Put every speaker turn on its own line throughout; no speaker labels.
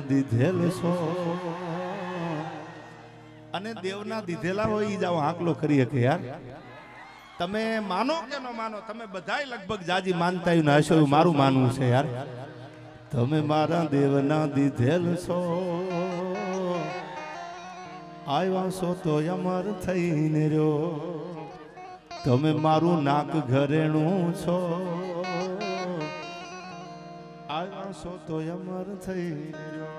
દીધેલ છો અને દેવના દીધેલા હોય ઈ જાવ આંકલો કરી શકે યાર. તમે માનો કે ન માનો, તમે બધાય લગભગ જાજી માનતા ને હશો એવું મારું માનવું છે યાર. તમે મારા દેવના દીધેલ છો, આવ્યા છો તો અમર થઈને રહ્યો. તમે મારું નાક ઘરેણું છો, આવ્યા છો તો અમર થઈને રહ્યો.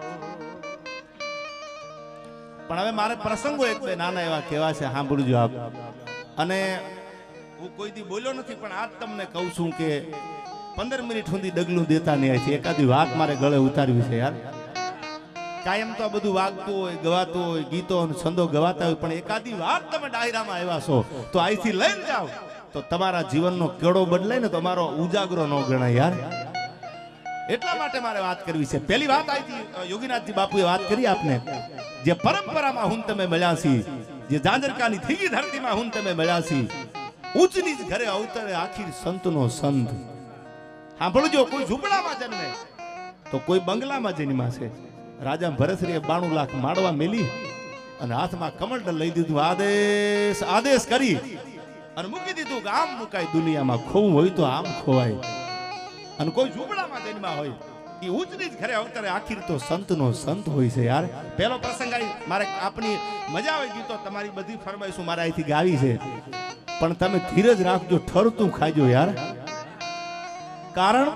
પણ હવે મારે પ્રસંગો એક બે નાના એવા કેવા છે, સાંભળજો આપ. અને હું કોઈ દી બોલ્યો નથી, પણ આજ તમને કહું છું કે 15 મિનિટ સુધી ડગલું દેતા નહીં છે. એકાદી વાત મારે ગળે ઉતારવી છે યાર. કાયમ તો આ બધું વાગતું હોય, ગવાતું હોય, ગીતો અને છંદો ગવાતા હોય, પણ એકાદી વાત તમે ડાયરામાં આવ્યા છો તો અહીંથી લઈને જાઓ તો તમારા જીવનનો કેળો બદલાય ને તમારો ઉજાગરો ન ગણાય યાર. એટલા માટે મારે વાત કરવી છે. પહેલી વાત અહીંથી યોગીનાથજી બાપુએ વાત કરી આપને, જે પરંપરામાં હું તમે મળ્યા છી, જે જાંજરકાની થીગી ધરતીમાં હું તમે મળ્યા છી, ઉચ્ચની જ ઘરે અવતરે આખીર સંતનો સંત. સાંભળજો, કોઈ ઝૂંપડામાં જન્મે તો કોઈ બંગલામાં જન્મા છે. રાજા ભરતરીએ 92 લાખ માળવા મેલી અને હાથમાં કમંડલ લઈ દીધું, આદેશ આદેશ કરી અને મૂકી દીધું કે આમ મુકાય દુનિયામાં, ખોવું હોય તો આમ ખોવાય. અને કોઈ ઝૂંપડામાં જન્મા હોય એ ઉચ્ચની જ ઘરે અવતરે આખીર તો સંતનો સંત હોય છે યાર. પહેલો પ્રસંગ આવી મારે આપની મજા આવે ગીતો તમારી બધી ફરમાઈશું મારે અહીંથી ગાવી છે, પણ તમે ધીરજ રાખજો, ઠરતું ખાજો યાર. કારણ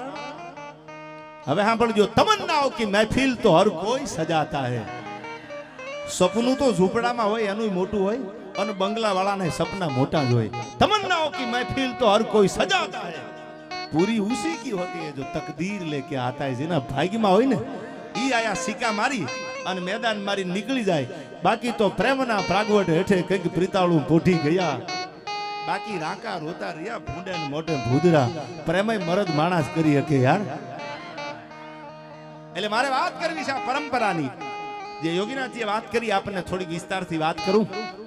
હવે સાંભળજો, તમન્નાઓ की महफिल तो हर कोई सजाता है. સપનું તો ઝૂંપડામાં હોય એનું મોટું હોય અને બંગલા વાળાને સપના મોટા જ હોય. તમન્નાઓ की महफिल तो हर कोई सजाता है, पूरी उसी की होती है जो तकदीर लेके आता है. જેના ભાગ્યમાં હોય ને ઈ આયા સિક્કા મારી અને મેદાન મારી નીકળી જાય. બાકી તો પ્રેમના પ્રાગવટ હેઠે કંઈક પ્રીતાળું પોઢી ગયા, બાકી રાંકા રોતા રહ્યા ભૂંડે ને મોઢે ભૂદરા. પ્રેમય મરદ માણસ કરી શકે યાર. એટલે મારે વાત કરવી છે આ પરંપરાની. જે યોગીનાથજીએ વાત કરી આપણને થોડીક વિસ્તારથી વાત કરું,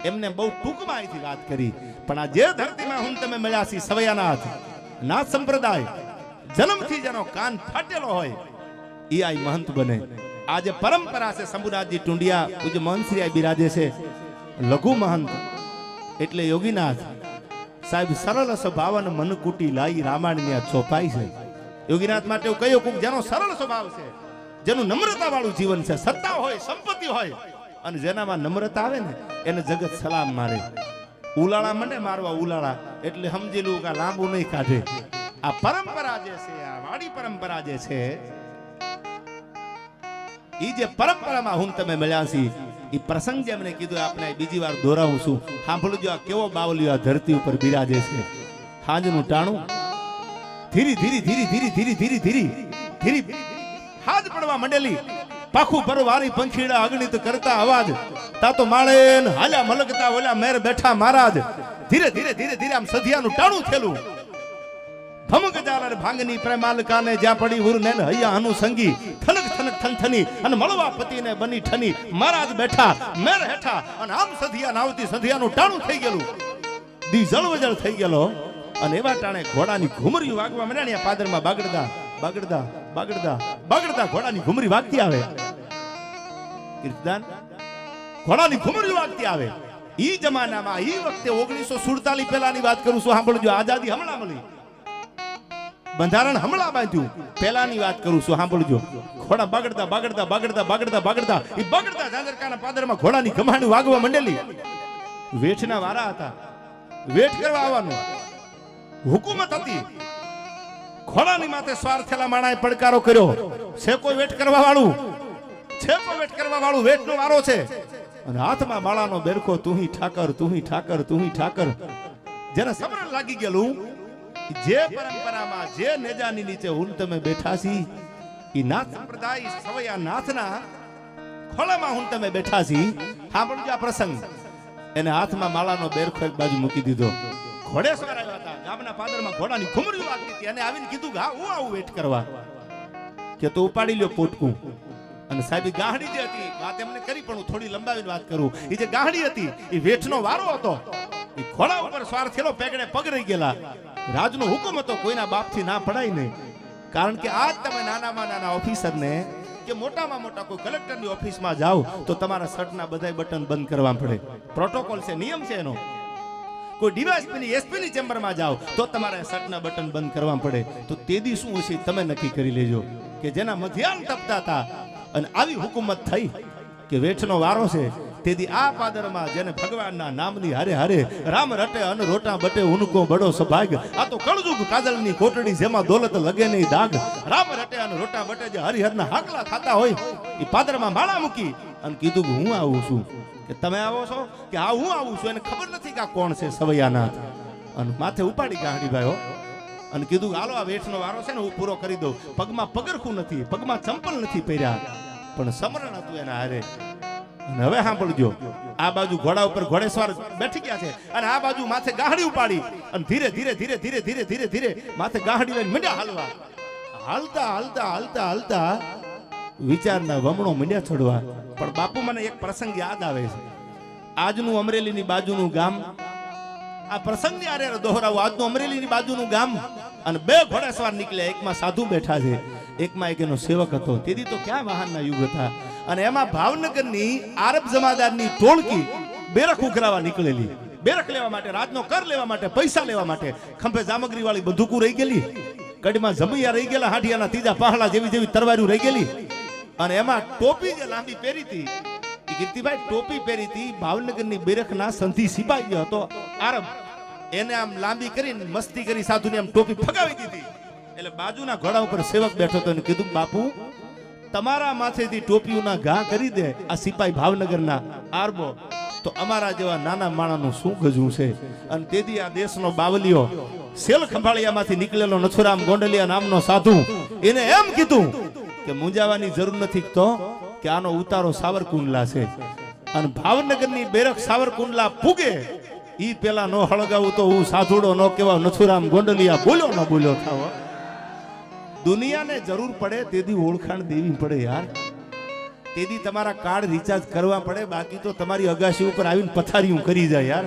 એમને બહુ ટૂંકમાં અહીંથી વાત કરી. પણ આ જે ધરતીમાં હું તમે મળ્યા છીએ, સવૈયાનાથ નાથ સંપ્રદાય, જન્મથી જેનો કાન ફાટેલો હોય એ આ મહંત બને. આ જે પરંપરા છે, શંભુનાથજી ટુંડિયા પૂજ્ય મહંતશ્રી બિરાજે છે, લઘુ મહંત એટલે યોગીનાથ સાહેબ સરળ સ્વભાવ અને મનકુટી લાઈ રામાયણની ચોપાઈ છે. યોગીનાથ માટે એવું કહ્યું કે જેનો સરળ સ્વભાવ છે, જેનું નમ્રતા વાળું જીવન છે, સત્તા હોય, સંપત્તિ હોય, અને જેનામાં નમ્રતા આવે ને એને જગત સલામ મારે. ઉલાળા મને મારવા ઉલાળા એટલે સમજી લું કે લાંબુ નહીં કાઢે. આ પરંપરા જે છે, આ વાડી પરંપરા જે છે, ઈ જે પરંપરામાં હું તમે મળ્યા છી, ઈ પ્રસંગ જે મને કીધું આપણે બીજી વાર દોહરાવું છું. સાંભળજો, આ કેવો બાવલિયો આ ધરતી ઉપર બિરાજે છે. હાંજનું ટાણું ધીરી ધીરી ધીરી ધીરી ધીરી ધીરી ધીરી ધીરી હાજ પડવા મંડેલી. પાખું પરવારી પંખીડા અગણિત કરતા અવાજ, તા તો માળે હાલ્યા મલકતા ઓલા મેર બેઠા મહારાજ. ધીરે ધીરે ધીરે ધીરે આમ સધિયાનું ટાણું થેલું. ભમક જાલર ભાંગની પ્રેમાલકાને જ્યાં પડી હુર ને હૈયા હનુ સંગી, થનક થનક થનથની અને મળવા પતિને બની ઠની. મહારાજ બેઠા મેર હેઠા અને આમ સધિયા નાવતી સધિયાનું ટાણું થઈ ગયેલું. દી જળવજળ થઈ ગયેલો. અને એવા ટાણે ઘોડાની ઘુમરી વાગવા માંડ્યા. પાદરમાં બાગડદા બાગડદા બાગડદા બાગડદા ઘોડાની ઘુમરી વાગતી આવે. કીર્તન ઘોડાની ઘુમરી વાગતી આવે. ઈ જમાનામાં ઈ વખતે 1947 પહેલાની વાત કરું છું. સાંભળજો, આઝાદી હમણાં મળી, બંધારણ હમણાં બાંધ્યું પહેલાની વાત કરું છું. સાંભળજો, ઘોડા બાગડદા બાગડદા બાગડદા બાગડદા બાગડદા ઈ બાગડદા જાંજરકાના પાદરમાં ઘોડાની કમાણી વાગવા માંડેલી. વેઠના વારા હતા, વેઠ કરવા આવવાનું હુકુમત હતી. ઘોડાની માથે સ્વાર થયેલા માણાએ પડકારો કર્યો, છે કોઈ વેઠ કરવા વાળું? છે કોઈ વેઠ કરવા વાળું? વેઠનો વારો છે. અને હાથમાં માળાનો બેરખો, તુહી ઠાકર તુહી ઠાકર તુહી ઠાકર. જેને સમરણ લાગી ગયેલું, જે પરંપરામાં જે નેજાની નીચે હું તમે બેઠા છી, ઈ નાથ સંપ્રદાય સવૈયા નાથના ખોળામાં હું તમે બેઠા છી. સાંભળજો આ પ્રસંગ. એને હાથમાં માળાનો બેરખો એક બાજુ મૂકી દીધો. ઘોડેસવાર આવ્યા હતા, ગામના પાદરમાં ઘોડાની ઘુમરી વાગતી હતી. અને આવીને કીધું કે હા હું આવું વેઠ કરવા, કે તો ઉપાડી લ્યો પોટકું. અને સાહેબ ગાહડી જે હતી, વાત એમને કરી પણ હું થોડી લંબાવીને વાત કરું. એ જે ગાહડી હતી એ વેઠનો વારો હતો. એ ઘોડા ઉપર સ્વાર થયેલો, પેગડે પગ રહી ગયેલા. રાજનો હુકમ હતો, કોઈના બાપથી ના પડાય નહીં. કારણ કે આજ તમે નાનામાં નાના ઓફિસરને કે મોટામાં મોટા કોઈ કલેક્ટરની ઓફિસમાં જાઓ તો તમારા શર્ટના બધાય બટન બંધ કરવા પડે. પ્રોટોકોલ છે, નિયમ છે એનો. કોઈ ડીવાયએસપીની એસપીની ચેમ્બરમાં જાઓ તો તમારે શર્ટના બટન બંધ કરવા પડે. તો તેદી શું હશે તમે નક્કી કરી લેજો કે જેના મધ્યાહન તપતા હતા અને આવી હુકુમત થઈ કે વેઠનો વારો છે, તેથી આ પાદરમાં જેને ભગવાનના નામની હારે હારે રામ રટે અન રોટા બટે ઉનકો બડો સભાગ. આ તો કળજુગ કાજલની કોટડી જેમાં દોલત લગે નહીં દાગ. રામ રટે અન રોટા બટે જે હરિહરના હાકલા ખાતા હોય એ પાદરમાં માળા મૂકી અને કીધું કે હું આવું છું. કે તમે આવો છો કે હા હું આવું છું. એને ખબર નથી કે આ કોણ છે સવૈયાનાથ. અને માથે ઉપાડી ગાંડી ભાઈઓ અને કીધું હાલો આ વેઠનો વારો છે ને હું પૂરો કરી દઉં. પગમાં પગરખું નથી, પગમાં ચંપલ નથી પહેર્યા, પણ સમરણ હતું એના હારે. અને હવે સાંભળજો, આ બાજુ ઘોડા ઉપર ઘોડેસવાર બેઠી ગયા છે અને આ બાજુ માથે ગાહડી ઉપાડી અને ધીરે ધીરે ધીરે ધીરે ધીરે ધીરે ધીરે માથે ગાહડી લઈને મંડ્યા હાલવા. હાલતા હાલતા હાલતા હાલતા વિચારના વમણો મંડ્યા છોડવા. પણ બાપુ મને એક પ્રસંગ યાદ આવે છે. આજનું અમરેલીની બાજુનું ગામ, આ પ્રસંગની આરે દોહરાવું. આજનું અમરેલીની બાજુનું ગામ અને બે ઘોડેસવાર નીકળ્યા. એકમાં સાધુ બેઠા છે, એકમાં એક એનો સેવક હતો. તેથી તો ક્યાં વાહનના યુગ હતા. અને એમાં ભાવનગરની આરબ જમાદારની ટોળકી બેરખ ઉઘરાવા નીકળેલી. બેરખ લેવા માટે, રાજનો કર લેવા માટે, પૈસા લેવા માટે. ખંભે જામગરી વાળી બંદૂકો રહી ગયેલી, કડીમાં જમૈયા રહી ગયેલા, હાંડિયાના ત્રીજા પહાડા જેવી જેવી તરવારીઓ રહી ગયેલી. અને એમાં ટોપી જે લાંબી પહેરી હતી એ કીર્તિભાઈ ટોપી પહેરી હતી ભાવનગરની બેરખના સંધિ સિપાહી હતો આરબ. એને આમ લાંબી કરીને મસ્તી કરી સાધુને આમ ટોપી ફગાવી દીધી. એટલે બાજુના ઘોડા ઉપર સેવક બેઠો હતો અને કીધું બાપુ તમારા માથેથી ટોપીઓના ઘા કરી દે આ સિપાહી ભાવનગરના આરબો, તો અમારા જેવા નાના માણાનું શું ગજવું છે. અને તેથી આ દેશનો બાવલિયો સેલ ખંભાળિયામાંથી નીકળેલો નથુરામ ગોંડલિયા નામનો સાધુ એને એમ કીધું કે મૂંઝાવાની જરૂર નથી તો કે આનો ઉતારો સાવરકુંડલા છે અને ભાવનગરની બેરખ સાવરકુંડલા પૂગે ઈ પેલા નો હળગાવું તો હું સાધુડો નો કેવા નથુરામ ગોંડલિયા બોલ્યો ન બોલ્યો થાવ. દુનિયાને જરૂર પડે તેથી ઓળખાણ દેવી પડે યાર. તેથી તમારા કાર્ડ રિચાર્જ કરવા પડે, બાકી તો તમારી અગાશી ઉપર આવીને પથારીયું કરી જાય યાર.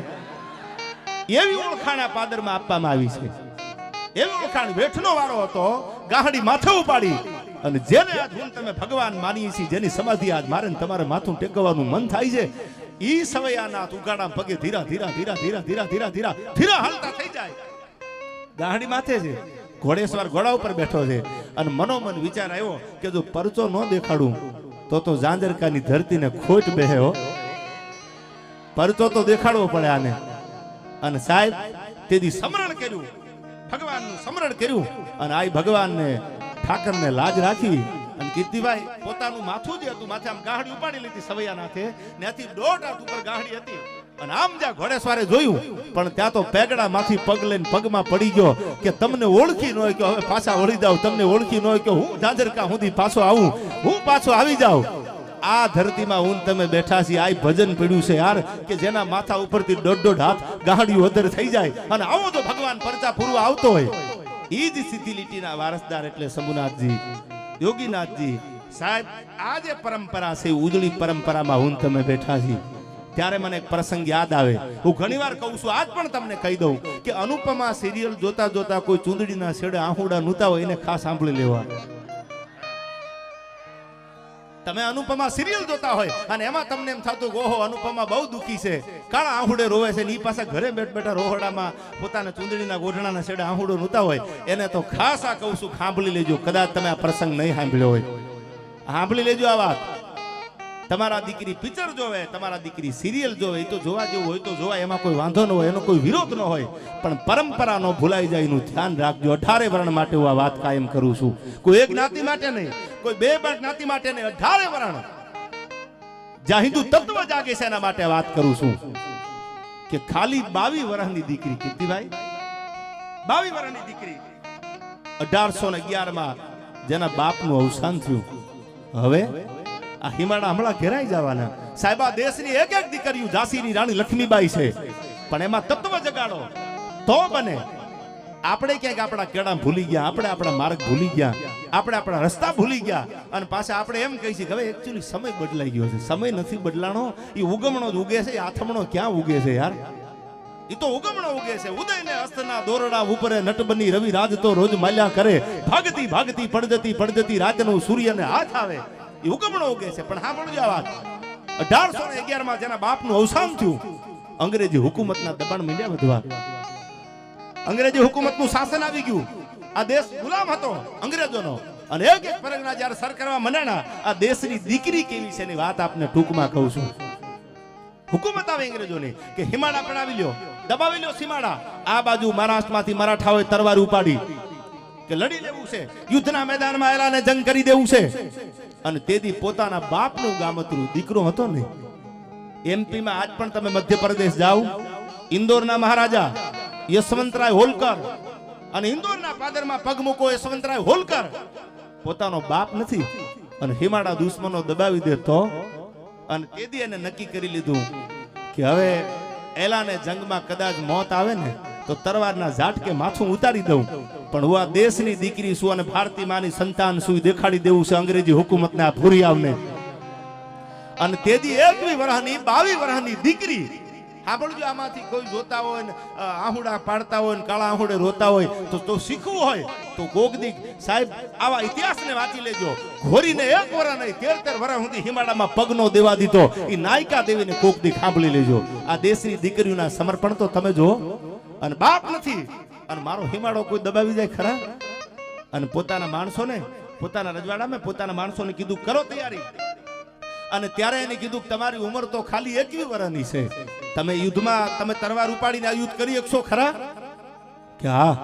એવી ઓળખાણ આ પાદરમાં આપવામાં આવી છે. એવી ઓળખાણ વેઠનો વારો હતો, ગાહડી માથે ઉપાડી અને જેને આજ હું તમે ભગવાન માનીએ છીએ, જેની સમાધિ આજ મારે તમારે માથું ટેકવવાનું મન થાય છે, ઈ સવૈયાનાથ ઉગાડા પગે ધીરા ધીરા ધીરા ધીરા ધીરા ધીરા ધીરા ધીરા હાલતા થઈ જાય. ગાહડી માથે છે, ઘોડેસવાર ઘોડા ઉપર બેઠો છે અને મનોમન વિચાર આવ્યો કે જો પરચો ન દેખાડું તો ઝાંઝરકાની ધરતીને ખોટ બેહે હો. પરચો તો દેખાડવો પડે આને. અને સાહેબ તેથી સમરણ કર્યું, ભગવાનનું સમરણ કર્યું અને આ ભગવાનને ઠાકરને લાજ રાખી અને કીર્તિભાઈ પોતાનું માથું જે હતું માથે આમ ગાહડી ઉપાડી લીધી સવૈયાનાથે, ત્યાંથી 1.5 હાથ ઉપર ગાહડી હતી અને આમ જ્યાં ઘોડેસવારે જોયું પણ ત્યાં તો પેગડા માંથી પગ લઈને પગમાં પડી ગયો કે તમને ઓળખી ન હોય કે હવે પાછા વળી જાવ, તમને ઓળખી ન હોય કે હું ઝાંઝરકા સુધી પાછો આવું, હું પાછો આવી જાઉં. આ ધરતીમાં હું તમે બેઠા છીએ, આ ભજન પડ્યું છે યાર કે જેના માથા ઉપરથી 1.5 હાથ ગાહડીઓ અદર થઈ જાય અને આવો તો ભગવાન પરચા પૂરવા આવતો હોય. ઈ જ સીધી લીટીના વારસદાર એટલે શંભુનાથજી, યોગીનાથજી. સાહેબ આ જે પરંપરા છે ઉજળી પરંપરામાં હું તમે બેઠા છીએ ત્યારે મને એક પ્રસંગ યાદ આવે. હું ઘણીવાર કહું છું, આજ પણ તમને કહી દઉં કે અનુપમા સિરિયલ જોતા જોતા કોઈ ચૂંદડીના છેડે આહુડા નૂતા હોય એને ખાસ સાંભળી લેવા. તમે અનુપમા સિરિયલ જોતા હોય અને એમાં તમને એમ થતું ઓહો અનુપમા બહુ દુખી છે, કાળા આહુડે રોવે છે ને ઈ પાસે ઘરે બેઠા રોહડામાં પોતાના ચૂંદડીના ગોઠણાના છેડે આહુડો નૂતા હોય એને તો ખાસ આ કહું છું, સાંભળી લેજો. કદાચ તમે આ પ્રસંગ નહીં સાંભળ્યો હોય, સાંભળી લેજો આ વાત. તમારા દીકરી પિક્ચર જોવે, તમારા દીકરી સિરિયલ જોવે, એ તો જોવા જેવું હોય તો જોવા, એમાં કોઈ વાંધો ન હોય, એનો કોઈ વિરોધ ન હોય, પણ પરંપરા નો ભૂલાઈ જાય એનું ધ્યાન રાખજો. 18 વર્ણ માટે હું આ વાત કાયમ કરું છું, કોઈ એક જ્ઞાતિ માટે નહીં, કોઈ બે જ્ઞાતિ માટે નહીં, 18 વર્ણ જ્યાં હિન્દુ તત્વ જાગે છે એના માટે વાત કરું છું કે ખાલી 22 વર્ષની દીકરી કીર્તિભાઈ, 22 વર્ષની દીકરી 1811 માં જેના બાપનું અવસાન થયું. હવે આ હિમાડા હમણાં ઘેરાઈ જવાના. સાહેબ આ દેશની એક એક દીકરીઓ, ઝાંસીની રાણી લક્ષ્મીબાઈ છે, પણ એમાં તત્વ જગાડો તો બને. આપણે ક્યાંક આપણા કેળા ભૂલી ગયા, આપણે આપણા માર્ગ ભૂલી ગયા, આપણે આપણા રસ્તા ભૂલી ગયા અને પાછા આપણે એમ કહી છીએ કે હવે એકચ્યુઅલી સમય બદલાઈ ગયો છે. સમય નથી બદલાણો, એ ઉગમણો જ ઉગે છે. આથમણો ક્યાં ઉગે છે યાર? એ તો ઉગમણો ઉગે છે. ઉદયને અસ્તના દોરડા ઉપરે નટબની રવિ રાજ તો રોજ માલ્યા કરે. ભાગતી ભાગતી પડજતી પડજતી રાતનું સૂર્યને હાથ આવે. એ હુકમણો ઉગે છે. પણ સાંભળજો આ વાત, 1811 માં જેના બાપનું અવસાન થયું, અંગ્રેજી હુકુમતના દબાણ મીંડ્યા વધવા. અંગ્રેજી હુકુમતનું શાસન આવી ગયું. આ દેશ ગુલામ હતો અંગ્રેજોનો, અને એક એક પરગના જ્યારે સર કરવા મંડ્યા, આ દેશની દીકરી કેવી છે એની વાત આપને ટૂંકમાં કહું છું. હુકુમત આવે અંગ્રેજોની કે હિમાડા પડાવી લ્યો, દબાવી લ્યો સીમાડા. આ બાજુ મહારાષ્ટ્રમાંથી મરાઠાઓએ તરવાર ઉપાડી કે લડી લેવું છે, યુદ્ધના મેદાનમાં એલાને જંગ કરી દેવું છે. અને તેથી પોતાના બાપનું ગામતરું દીકરો હતો ને. એમપીમાં આજ પણ તમે મધ્યપ્રદેશ જાઓ, ઇન્દોરના મહારાજા યશવંતરાય હોલકર અને ઇન્દોરના પાદરમાં પગ મૂકો, યશવંતરાય હોલકર પોતાનો બાપ નથી અને હિમાડા દુશ્મનો દબાવી દે તો. અને તેથી એને નક્કી કરી લીધું કે હવે એલાને જંગમાં કદાચ મોત આવે ને તો તરવારના ઝાટકે માથું ઉતારી દઉં, પણ હું આ દેશની દીકરી છું અને ભારતી માની સંતાન છું દેખાડી દેવું છે અંગ્રેજી હુકુમતને, આ ભૂરી આવને. અને તેથી 21 વર્ષની 22 વર્ષની દીકરી, સાંભળજો, આમાંથી કોઈ જોતા હોય ને આહુડા પાડતા હોય ને કાળા આહુડે રોતા હોય તો શીખવું હોય તો ગોગદીક સાહેબ આવા ઇતિહાસને વાંચી લેજો. ઘોરીને 1 વર્ષ નહીં 13 વર્ષ સુધી હિમાડામાં પગનો દેવા દીધો, એ નાયકા દેવીને કોકદીક સાંભળી લેજો. આ દેશની દીકરીઓના સમર્પણ તો તમે જો. અને બાપ નથી અને મારો હિમાડો કોઈ દબાવી જાય ખરા? અને પોતાના માણસોને, પોતાના રજવાડામાં પોતાના માણસોને કીધું કરો તૈયારી. અને ત્યારે એને કીધું કે તમારી ઉંમર તો ખાલી 21 વર્ષની છે, તમે યુદ્ધમાં તમે તરવાર ઉપાડીને આ યુદ્ધ કરી શકશો ખરા? કે હા.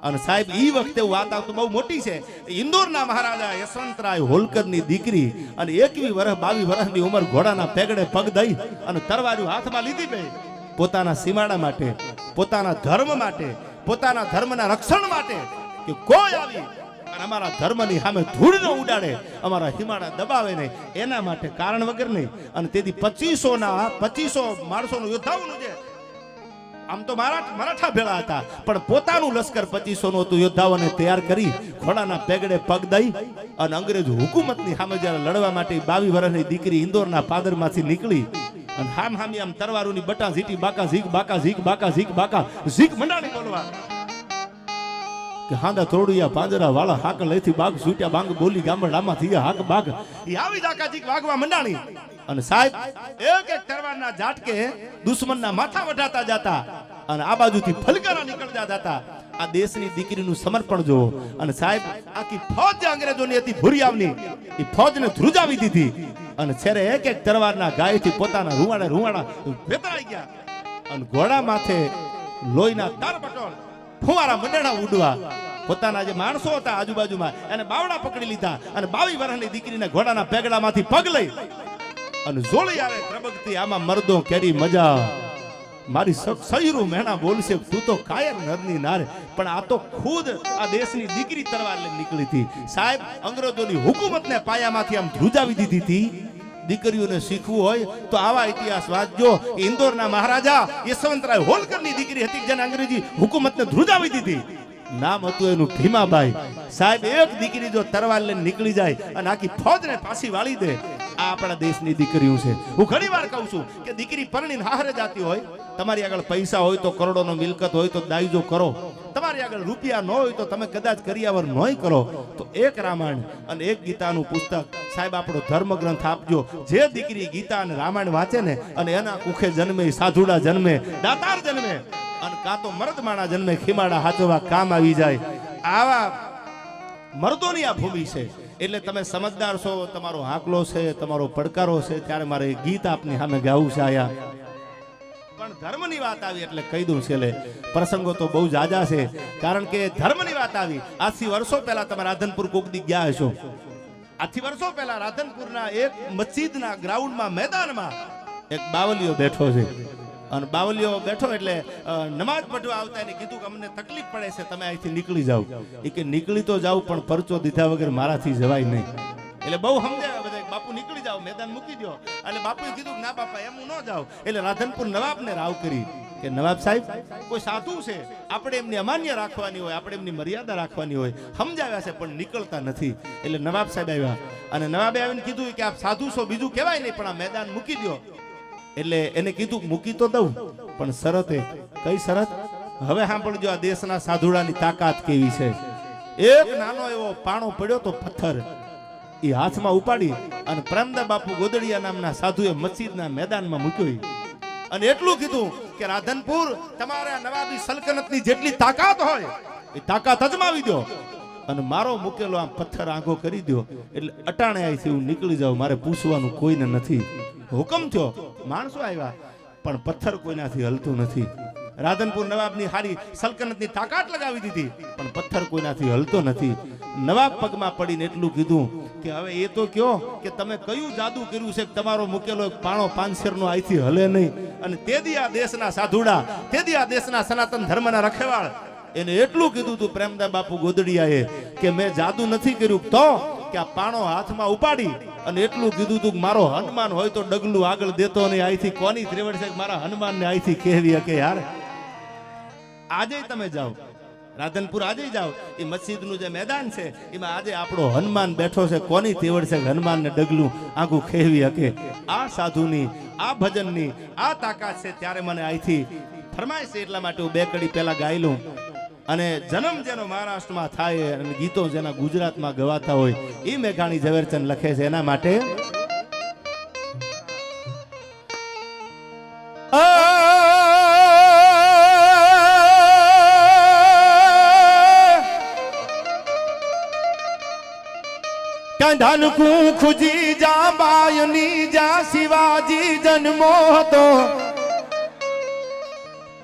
અને સાહેબ ઈ વખતે વાત આવતો બહુ મોટી છે. ઇન્દોરના મહારાજા યશવંતરાય હોલકરની દીકરી અને 21 વર્ષ 22 વર્ષની ઉંમર ઘોડાના પેગડે પગ દઈ અને તરવારી હાથમાં લીધી બે, પોતાના સીમાડા માટે, પોતાના ધર્મ માટે, પોતાના ધર્મના રક્ષણ માટે કે કોઈ આવી અને અમારા ધર્મની સામે ધૂળ ન ઉડાડે, અમારા હિમાડા દબાવે નહીં, એના માટે કારણ વગર નહીં. અને તેથી 2500 માણસોનું યોદ્ધાઓનું છે. આમ તો મરાઠા ભેળા હતા, પણ પોતાનું લશ્કર 2500 નું હતું. યોદ્ધાઓને તૈયાર કરી ઘોડાના પેગડે પગ દઈ અને અંગ્રેજ હુકુમતની સામે જ્યારે લડવા માટે 22 વર્ષની દીકરી ઇન્દોરના પાદરમાંથી નીકળી અને હામી આમ તરવારોની બટા ઝીટી બાકા ઝીક બાકા ઝીક બાકા ઝીક બાકા ઝીક મંડાણી બોલવા કે હાંડા તોડિયા પાંજરા વાળા હાક લઈથી બાગ છૂટ્યા બાંગ બોલી ગામડામાં થયા હાક બાગ ઈ આવી જાકાજી વાગવા મંડાણી. અને સાહેબ એક એક તરવારના ઝાટકે દુશ્મનના માથા વઢાતા જતા અને આ બાજુથી ફલકારા નીકળતા જતા. આ દેશની દીકરીનું સમર્પણ જો. અને સાહેબ આખી ફૌજ જે અંગ્રેજોની હતી ભુરિયાવની, એ ફૌજને ધ્રુજાવી દીધી અને છેરે એક એક તરવારના ગાયથી પોતાના રૂવાડા વેતરાઈ ગયા અને ઘોડા માથે લોહીના તાર બટોળ ફુવારા મંડળા ઉડવા. પોતાના જે માણસો હતા આજુબાજુમાં એને બાવડા પકડી લીધા અને 22 વર્ષની દીકરીને ઘોડાના પેગડામાંથી પગ લઈ અને જોડી આવે પ્રબગતી. આમાં મર્દો કેરી મજા, મારી સહીરું મેણા બોલશે તું તો કાયર નરની નારે. પણ આ તો ખુદ આ દેશની દીકરી તરવાર લઈને નીકળી હતી. સાહેબ અંગ્રેજોની હુકુમતને પાયામાંથી આમ ધ્રુજાવી દીધી હતી. દીકરીઓને શીખવું હોય તો આવા ઇતિહાસ વાંચજો. ઇન્દોરના મહારાજા યશવંતરાય હોલકરની દીકરી હતી જેને અંગ્રેજી હુકુમતને ધ્રુજાવી દીધી. નામ હતું એનું ભીમાબાઈ. સાહેબ એક દીકરી જો તરવાર લઈને નીકળી જાય અને આખી ફૌજને પાછી વાળી દે, આ આપણા દેશની દીકરીઓ છે. હું ઘણી વાર કહું છું કે દીકરી પરણીને હારે જાતી હોય, તમારી આગળ પૈસા હોય તો કરોડોનો મિલકત હોય તો દાયજો કરો, તમારી આગળ રૂપિયા ન હોય તો તમે કદાચ કરિયાવર નોય કરો, તો એક રામાયણ અને એક ગીતાનું પુસ્તક સાહેબ આપણો ધર્મ ગ્રંથ આપજો. જે દીકરી ગીતા અને રામાયણ વાંચે ને અને એના કુખે જન્મે, સાધુડા જન્મે, દાતાર જન્મે અને કાં તો મર્દમાણા જન્મે, ખીમાડા હાચવા કામ આવી જાય. આવા મર્દોની આ ભૂમિ છે. એટલે તમે સમજદાર છો, તમારો હાકલો છે, તમારો પડકારો છે, ત્યારે મારે ગીત આપની સામે ગાવું છે. આયા પણ ધર્મની વાત આવી એટલે કહી દઉં છે. પ્રસંગો તો બહુ જાજા છે, કારણ કે ધર્મની વાત આવી. આજથી વર્ષો પહેલા તમે રાધનપુર કોકદી ગયા હશો. આજથી વર્ષો પહેલા રાધનપુરના એક મસ્જિદના ગ્રાઉન્ડમાં મેદાનમાં એક બાવલીઓ બેઠો છે. અને બાવલીઓ બેઠો એટલે નમાજ પઢવા આવતા એને કીધું કે અમને તકલીફ પડે છે, તમે અહીંથી નીકળી જાઓ. એ કે નીકળી તો જાવ પણ પરચો દીધા વગર મારાથી જવાય નહીં. એટલે બહુ સમજાવ્યા બધા, બાપુ નીકળી જાઓ, મેદાન મૂકી દો. એટલે બાપુએ કીધું કે ના બાપા એમ ન જાવ. એટલે રાધનપુર નવાબને રાવ કરી કે નવાબ સાહેબ કોઈ સાધુ છે, આપણે એમની અમાન્ય રાખવાની હોય, આપણે એમની મર્યાદા રાખવાની હોય. સમજાવ્યા છે પણ નીકળતા નથી. એટલે નવાબ સાહેબ આવ્યા અને નવાબે આવીને કીધું કે આપ સાધુ છો બીજું કહેવાય નહીં, પણ આ મેદાન મૂકી દો. એટલે એને કીધું મૂકી તો દઉં, પણ શરત એક. કઈ શરત? હવે સાંભળજો આ દેશના સાધુડાની તાકાત કેવી છે. એક નાનો એવો પાણો પડ્યો તો પથ્થર એ હાથમાં ઉપાડી અને પ્રેમદાસ બાપુ ગોદડિયા નામના સાધુએ મસ્જિદના મેદાનમાં મૂક્યો. અને એટલું કીધું કે રાધનપુર તમારે નવાબી સલ્તનતની જેટલી તાકાત હોય એ તાકાત અજમાવી દો અને મારો મૂકેલો આમ પથ્થર આંખો કરી દો એટલે અટાણે અહીંથી હું નીકળી જાઉં, મારે પૂછવાનું કોઈને નથી. હુકમ થયો, માણસો આવ્યા પણ પથ્થર કોઈનાથી હલતું નથી. રાધનપુર નવાબની હારી સલ્તનતની તાકાત લગાવી દીધી પણ પથ્થર કોઈનાથી હલતો નથી. નવાબ પગમાં પડીને એટલું કીધું કે હવે એ તો કયો કે તમે કયું જાદુ કર્યું છે કે તમારો મૂકેલો એક પાણો પાંચેરનો અહીંથી હલે નહીં. અને તેદી આ દેશના સાધુડા, તેદી આ દેશના સનાતન ધર્મના રખેવાળ એને એટલું કીધું તું પ્રેમદાસ બાપુ ગોદડિયાએ કે મેં જાદુ નથી કર્યું તો કે આ પાણો હાથમાં ઉપાડી અને એટલું કીધું તું કે મારો હનુમાન હોય તો ડગલું આગળ દેતો નહીં. અહીંથી કોની ત્રેવડ છે મારા હનુમાનને અહીંથી કહેવી કે યાર આજે તમે જાઓ રાધનપુર, આજે જાઓ એ મસ્જિદનું જે મેદાન છે એમાં આજે આપણો હનુમાન બેઠો છે, કોની તેવડ છે હનુમાનને ડગલું આખું ખેવી શકે. આ સાધુની, આ ભજનની આ તાકાત છે. ત્યારે મને અહીંથી ફરમાય છે એટલા માટે હું બે કડી પહેલા ગાઈ લઉં. અને જન્મ જેનો મહારાષ્ટ્રમાં થાય અને ગીતો જેના ગુજરાતમાં ગવાતા હોય એ મેઘાણી ઝવેરચંદ લખે છે. એના માટે ધન ખુજી જા બાયની જા શિવાજી જન્મો હતો,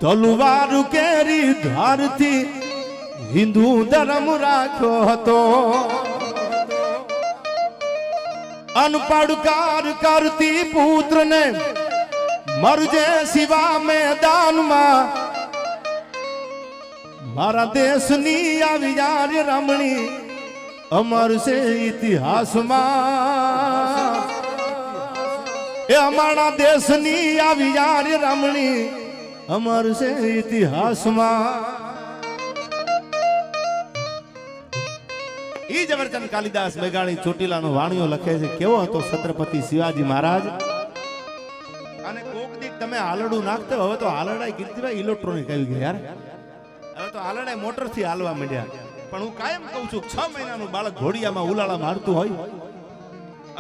તલવાર કેરી ધારથી હિન્દુ ધર્મ રાખ્યો હતો. અનપડકાર કરતી પુત્રને મરજે શિવા મેદાનમાં, મારા દેશની આવી યાર રમણી અમર છે ઇતિહાસમાં. એ અમારા દેશની આવી યાર રમણી અમર છે ઇતિહાસમાં. ઈ ઝવેરચંદ કાલિદાસ મેઘાણી ચોટીલાનો વાણીઓ લખે છે. કેવો હતો છત્રપતિ શિવાજી મહારાજ. અને કોક દીક તમે હાલડું નાખતો, હવે તો હાલડા કીર્તિભાઈ ઇલેક્ટ્રોનિક આવી ગયા યાર. હવે તો હાલડા મોટર થી હાલવા માંડ્યા. પણ હું કાયમ કહું છું 6 મહિનાનું બાળક ઘોડિયામાં ઉલાળા મારતું હોય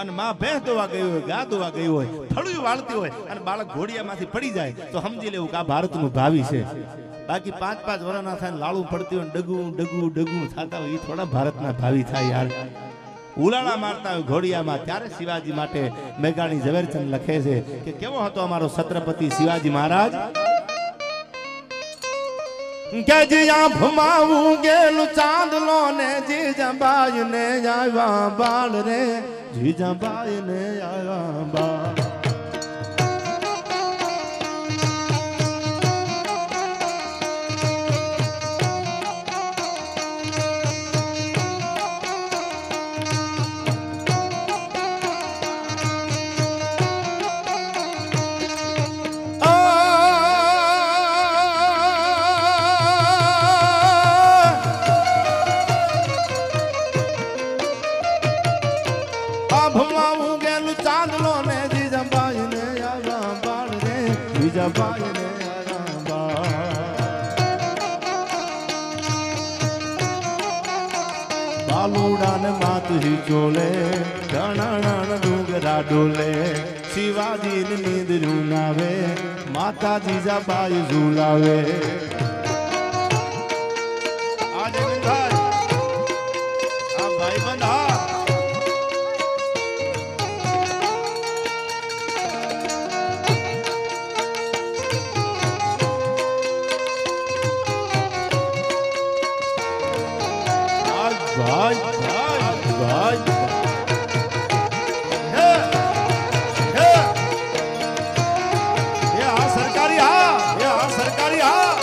અને માં ભેંસ દોવા ગઈ હોય, ગા દોવા ગઈ હોય, થળું વાળતી હોય અને બાળક ઘોડિયામાંથી પડી જાય તો સમજી લેવું કે આ ભારતનું ભાવિ છે. બાકી 5-5 વર્ષના થાય લાળું પડતી હોય ડગું ડગું ડગું થતા હોય એ થોડા ભારતના ભાવિ થાય યાર. ઉલાળા મારતા હોય ઘોડિયામાં. ત્યારે શિવાજી માટે મેઘાણી ઝવેરચંદ લખે છે કે કેવો હતો અમારો છત્રપતિ શિવાજી મહારાજ. કે જ્યાં ભમાવું ગેલું ચાંદલો ને જીજાબાઈ ને આવ્યા બાળ રે, જીજાબાઈ ને આવ્યા બાળ. બાલુડા ને માતુજી ચોલે, ધણાણા ડુંગરા ડોલે, શિવાજી ની નીંદ રૂનાવે, માતા જીજાબાઈ ઝુલાવે. આજે ભાઈ આ ભાઈ બંધા ભાઈ ભાઈ ભાઈ હે હે એ આ સરકારી હા, એ આ સરકારી હા.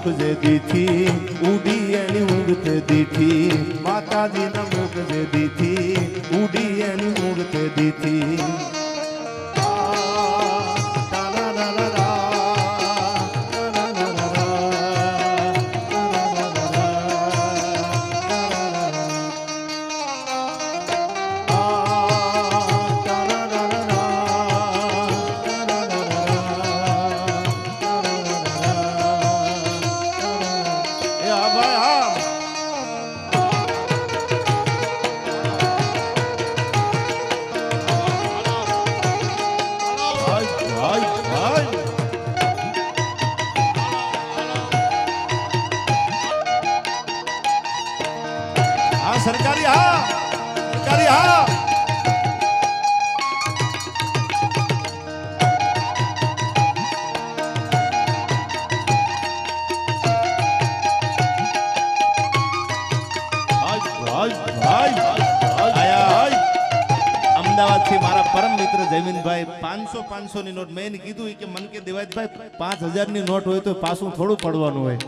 મૂકજે દીથી ઉડી એની ઊંઘ તે દીથી માતાજીના મૂકજે દીથી ઉડી એની ઊંઘ તે દીથી सरकारी हाँ अमदावाद थी मारा परम मित्र जयमीन भाई 500 ની નોટ મેં કીધું કે મન કે દેવાય ભાઈ 5000 ની નોટ હોય તો પાછું થોડું પડવાનું હોય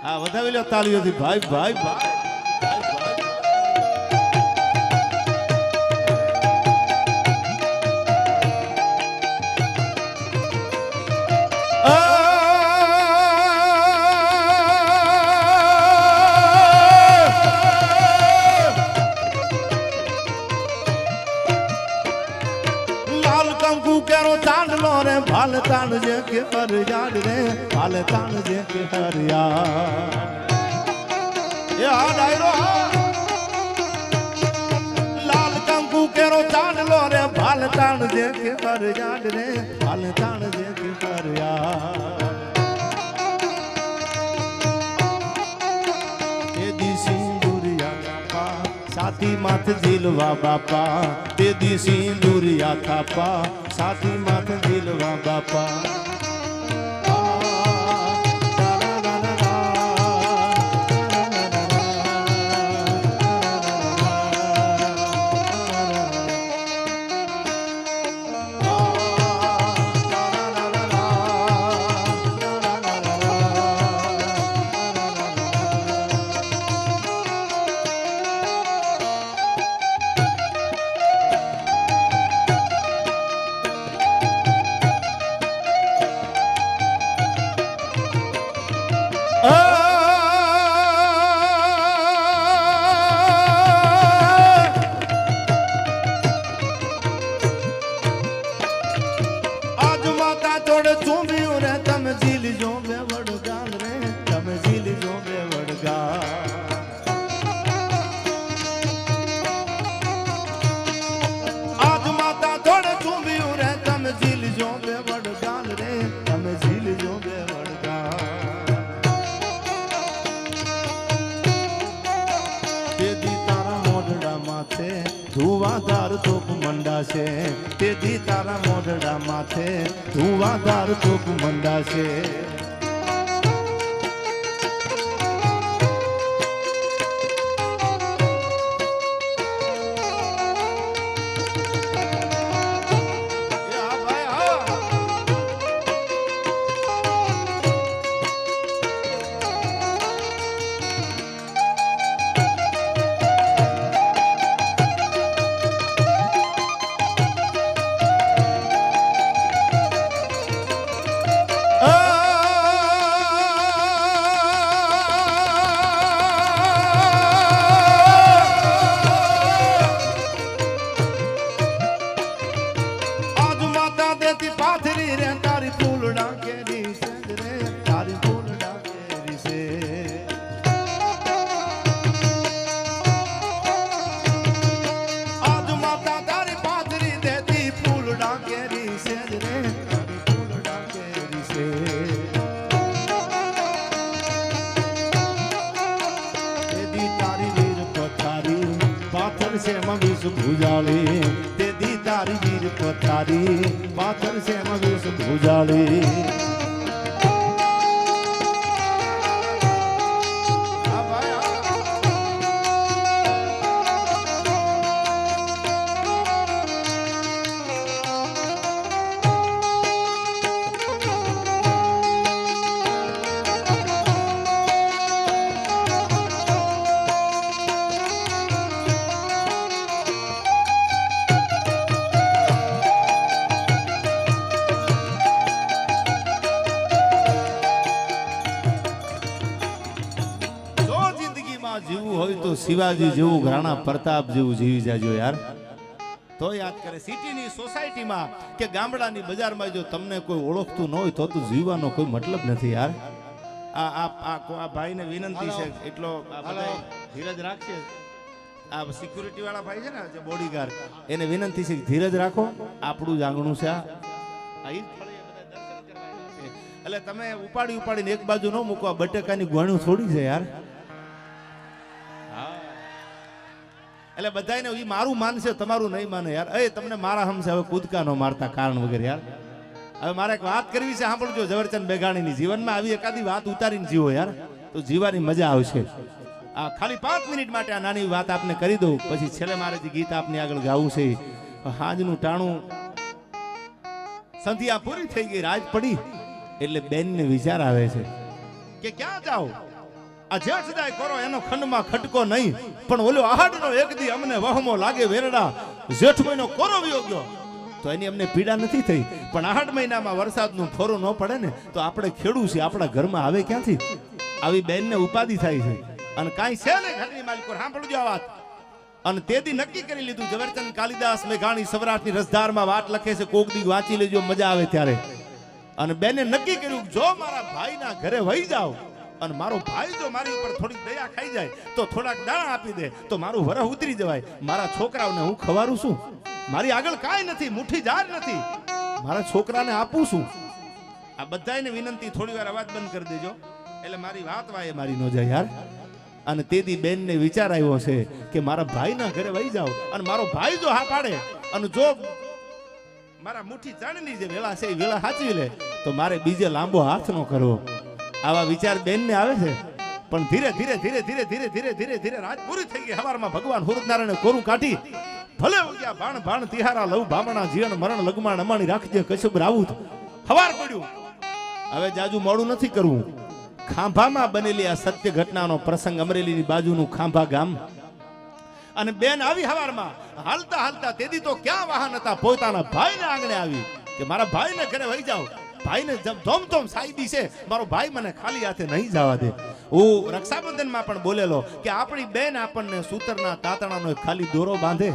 આ વધાવી લ્યો તાળીઓથી ભાઈ ભાઈ ભાઈ भाल तान जे के पर याद रे भाल तान जे के पर याद ये डायरो लाल कंकु केरो चांद लो रे भाल तान जे के पर याद रे भाल तान जे के पर याद ये दी सिंदूरिया पा साथी माथ झीलवा बापा ते दी सिंदूरिया थापा साथी माथ झीलवा बापा ધુવાધાર તોપ મંડાશે તેથી તારા મોઢડા માથે ધુવાધાર તોપ મંડાશે ભુજાળી તે દી તારી વીર પથારી પાથર છે મગસ ભુજાળી શિવાજી જેવું રાણા પ્રતાપ જેવું જીવી જાજો યાર. તો યાદ કરે સિટીની સોસાયટીમાં કે ગામડાની બજારમાં જો તમને કોઈ ઓળખતું ન હોય તો જીવવાનો કોઈ મતલબ નથી યાર. આ ભાઈને વિનંતી છે એટલો બધા ધીરજ રાખશે. આ સિક્યુરિટી વાળા ભાઈ છે ને જે બોડીગાર્ડ એને વિનંતી છે ધીરજ રાખો, આપણું જ આંગણું છે. એટલે તમે ઉપાડીને એક બાજુ ન મૂકો, બટેકાની ગોણું થોડી છે યાર. એટલે બધાને એ મારું માનશે, તમારું નહીં માને યાર. એ તમને મારા હમશે હવે કૂદકા ન મારતા કારણ વગર યાર. હવે મારે એક વાત કરવી છે, સાંભળજો. ઝવેરચંદ મેઘાણીની જીવનમાં આવી એકાદી વાત ઉતારીને જીવો યાર, તો જીવાની મજા આવશે. આ ખાલી 5 મિનિટ માટે આ નાની વાત આપને કરી દઉં, પછી છેલ્લે મારે જે ગીત આપની આગળ ગાવું છે. હાંજનું ટાણું સંધ્યા પૂરી થઈ ગઈ, રાત પડી એટલે બેનને વિચાર આવે છે કે ક્યાં જાઓ, આ જેઠ જાય કરો એનો ખંડમાં ખટકો નહીં, પણ ઓલો આહાડનો એક દી અમને વહમો લાગે વેરડા, જેઠ મહિનો કોરો વયો ગયો તો એની અમને પીડા નથી થઈ, પણ આહાડ મહિનામાં વરસાદનું ફોરો ન પડે ને તો આપણે ખેડૂ છે, આપણા ઘરમાં આવે ક્યાંથી? આવી બેનને ઉપાધિ થાય છે. અને કાંઈ છે ને ઘરની માલિકો સાંભળજો આ વાત. અને તેથી નક્કી કરી લીધું. ઝવેરચંદ કાલિદાસ મેઘાણી સૌરાષ્ટ્રની રસધારમાં વાત લખે છે, કોક દી વાંચી લેજો, મજા આવે ત્યારે. અને બેને નક્કી કર્યું જો મારા ભાઈના ઘરે વહી જાવ અને મારો ભાઈ જો મારી ઉપર થોડીક દયા ખાઈ જાય તો થોડાક દાણા આપી દે તો મારું વરહ ઉતરી જવાય. મારા છોકરાઓને હું ખવારું છું? મારી આગળ કાંઈ નથી, મુઠ્ઠી જાર નથી, મારા છોકરાને આપું છું. આ બધાને વિનંતી, થોડી વાર અવાજ બંધ કરી દેજો એટલે મારી વાત વાય મારી ન જાય યાર. અને તેથી બેનને વિચાર આવ્યો છે કે મારા ભાઈના ઘરે વહી જાવ અને મારો ભાઈ જો હા પાડે અને જો મારા મુઠ્ઠી ચણની જે વેળા છે એ વેળા સાચવી લે તો મારે બીજે લાંબો હાથ ન કરવો. આવા વિચાર બેનને આવે છે. પણ ધીરે ધીરે ધીરે ધીરે ધીરે ધીરે ધીરે ધીરે રાત પૂરી થઈ ગઈ. હવારમાં ભગવાન હુરનારાયણે કોરું કાઢી ભલે ઉગ્યા ભાણ ભાણ તિહારા લવ ભામણા જીવન મરણ લગમાણ અમાણી રાખજે કશુબ રાવું. હવાર પડ્યું. હવે જાજુ મોડું નથી કરવું. ખાંભામાં બનેલી આ સત્ય ઘટનાનો પ્રસંગ, અમરેલીની બાજુનું ખાંભા ગામ. અને બેન આવી હવારમાં હાલતા હાલતા, તેથી તો ક્યાં વાહન હતા, પોતાના ભાઈને આંગણે આવી કે મારા ભાઈને ઘરે વહી જાવ. ભાઈને ધોમધોમ સાઈબી છે, મારો ભાઈ મને ખાલી હાથે નહીં જવા દે. હું રક્ષાબંધનમાં પણ બોલેલો કે આપણી બેન આપણને સૂતરના તાતણાનો ખાલી દોરો બાંધે,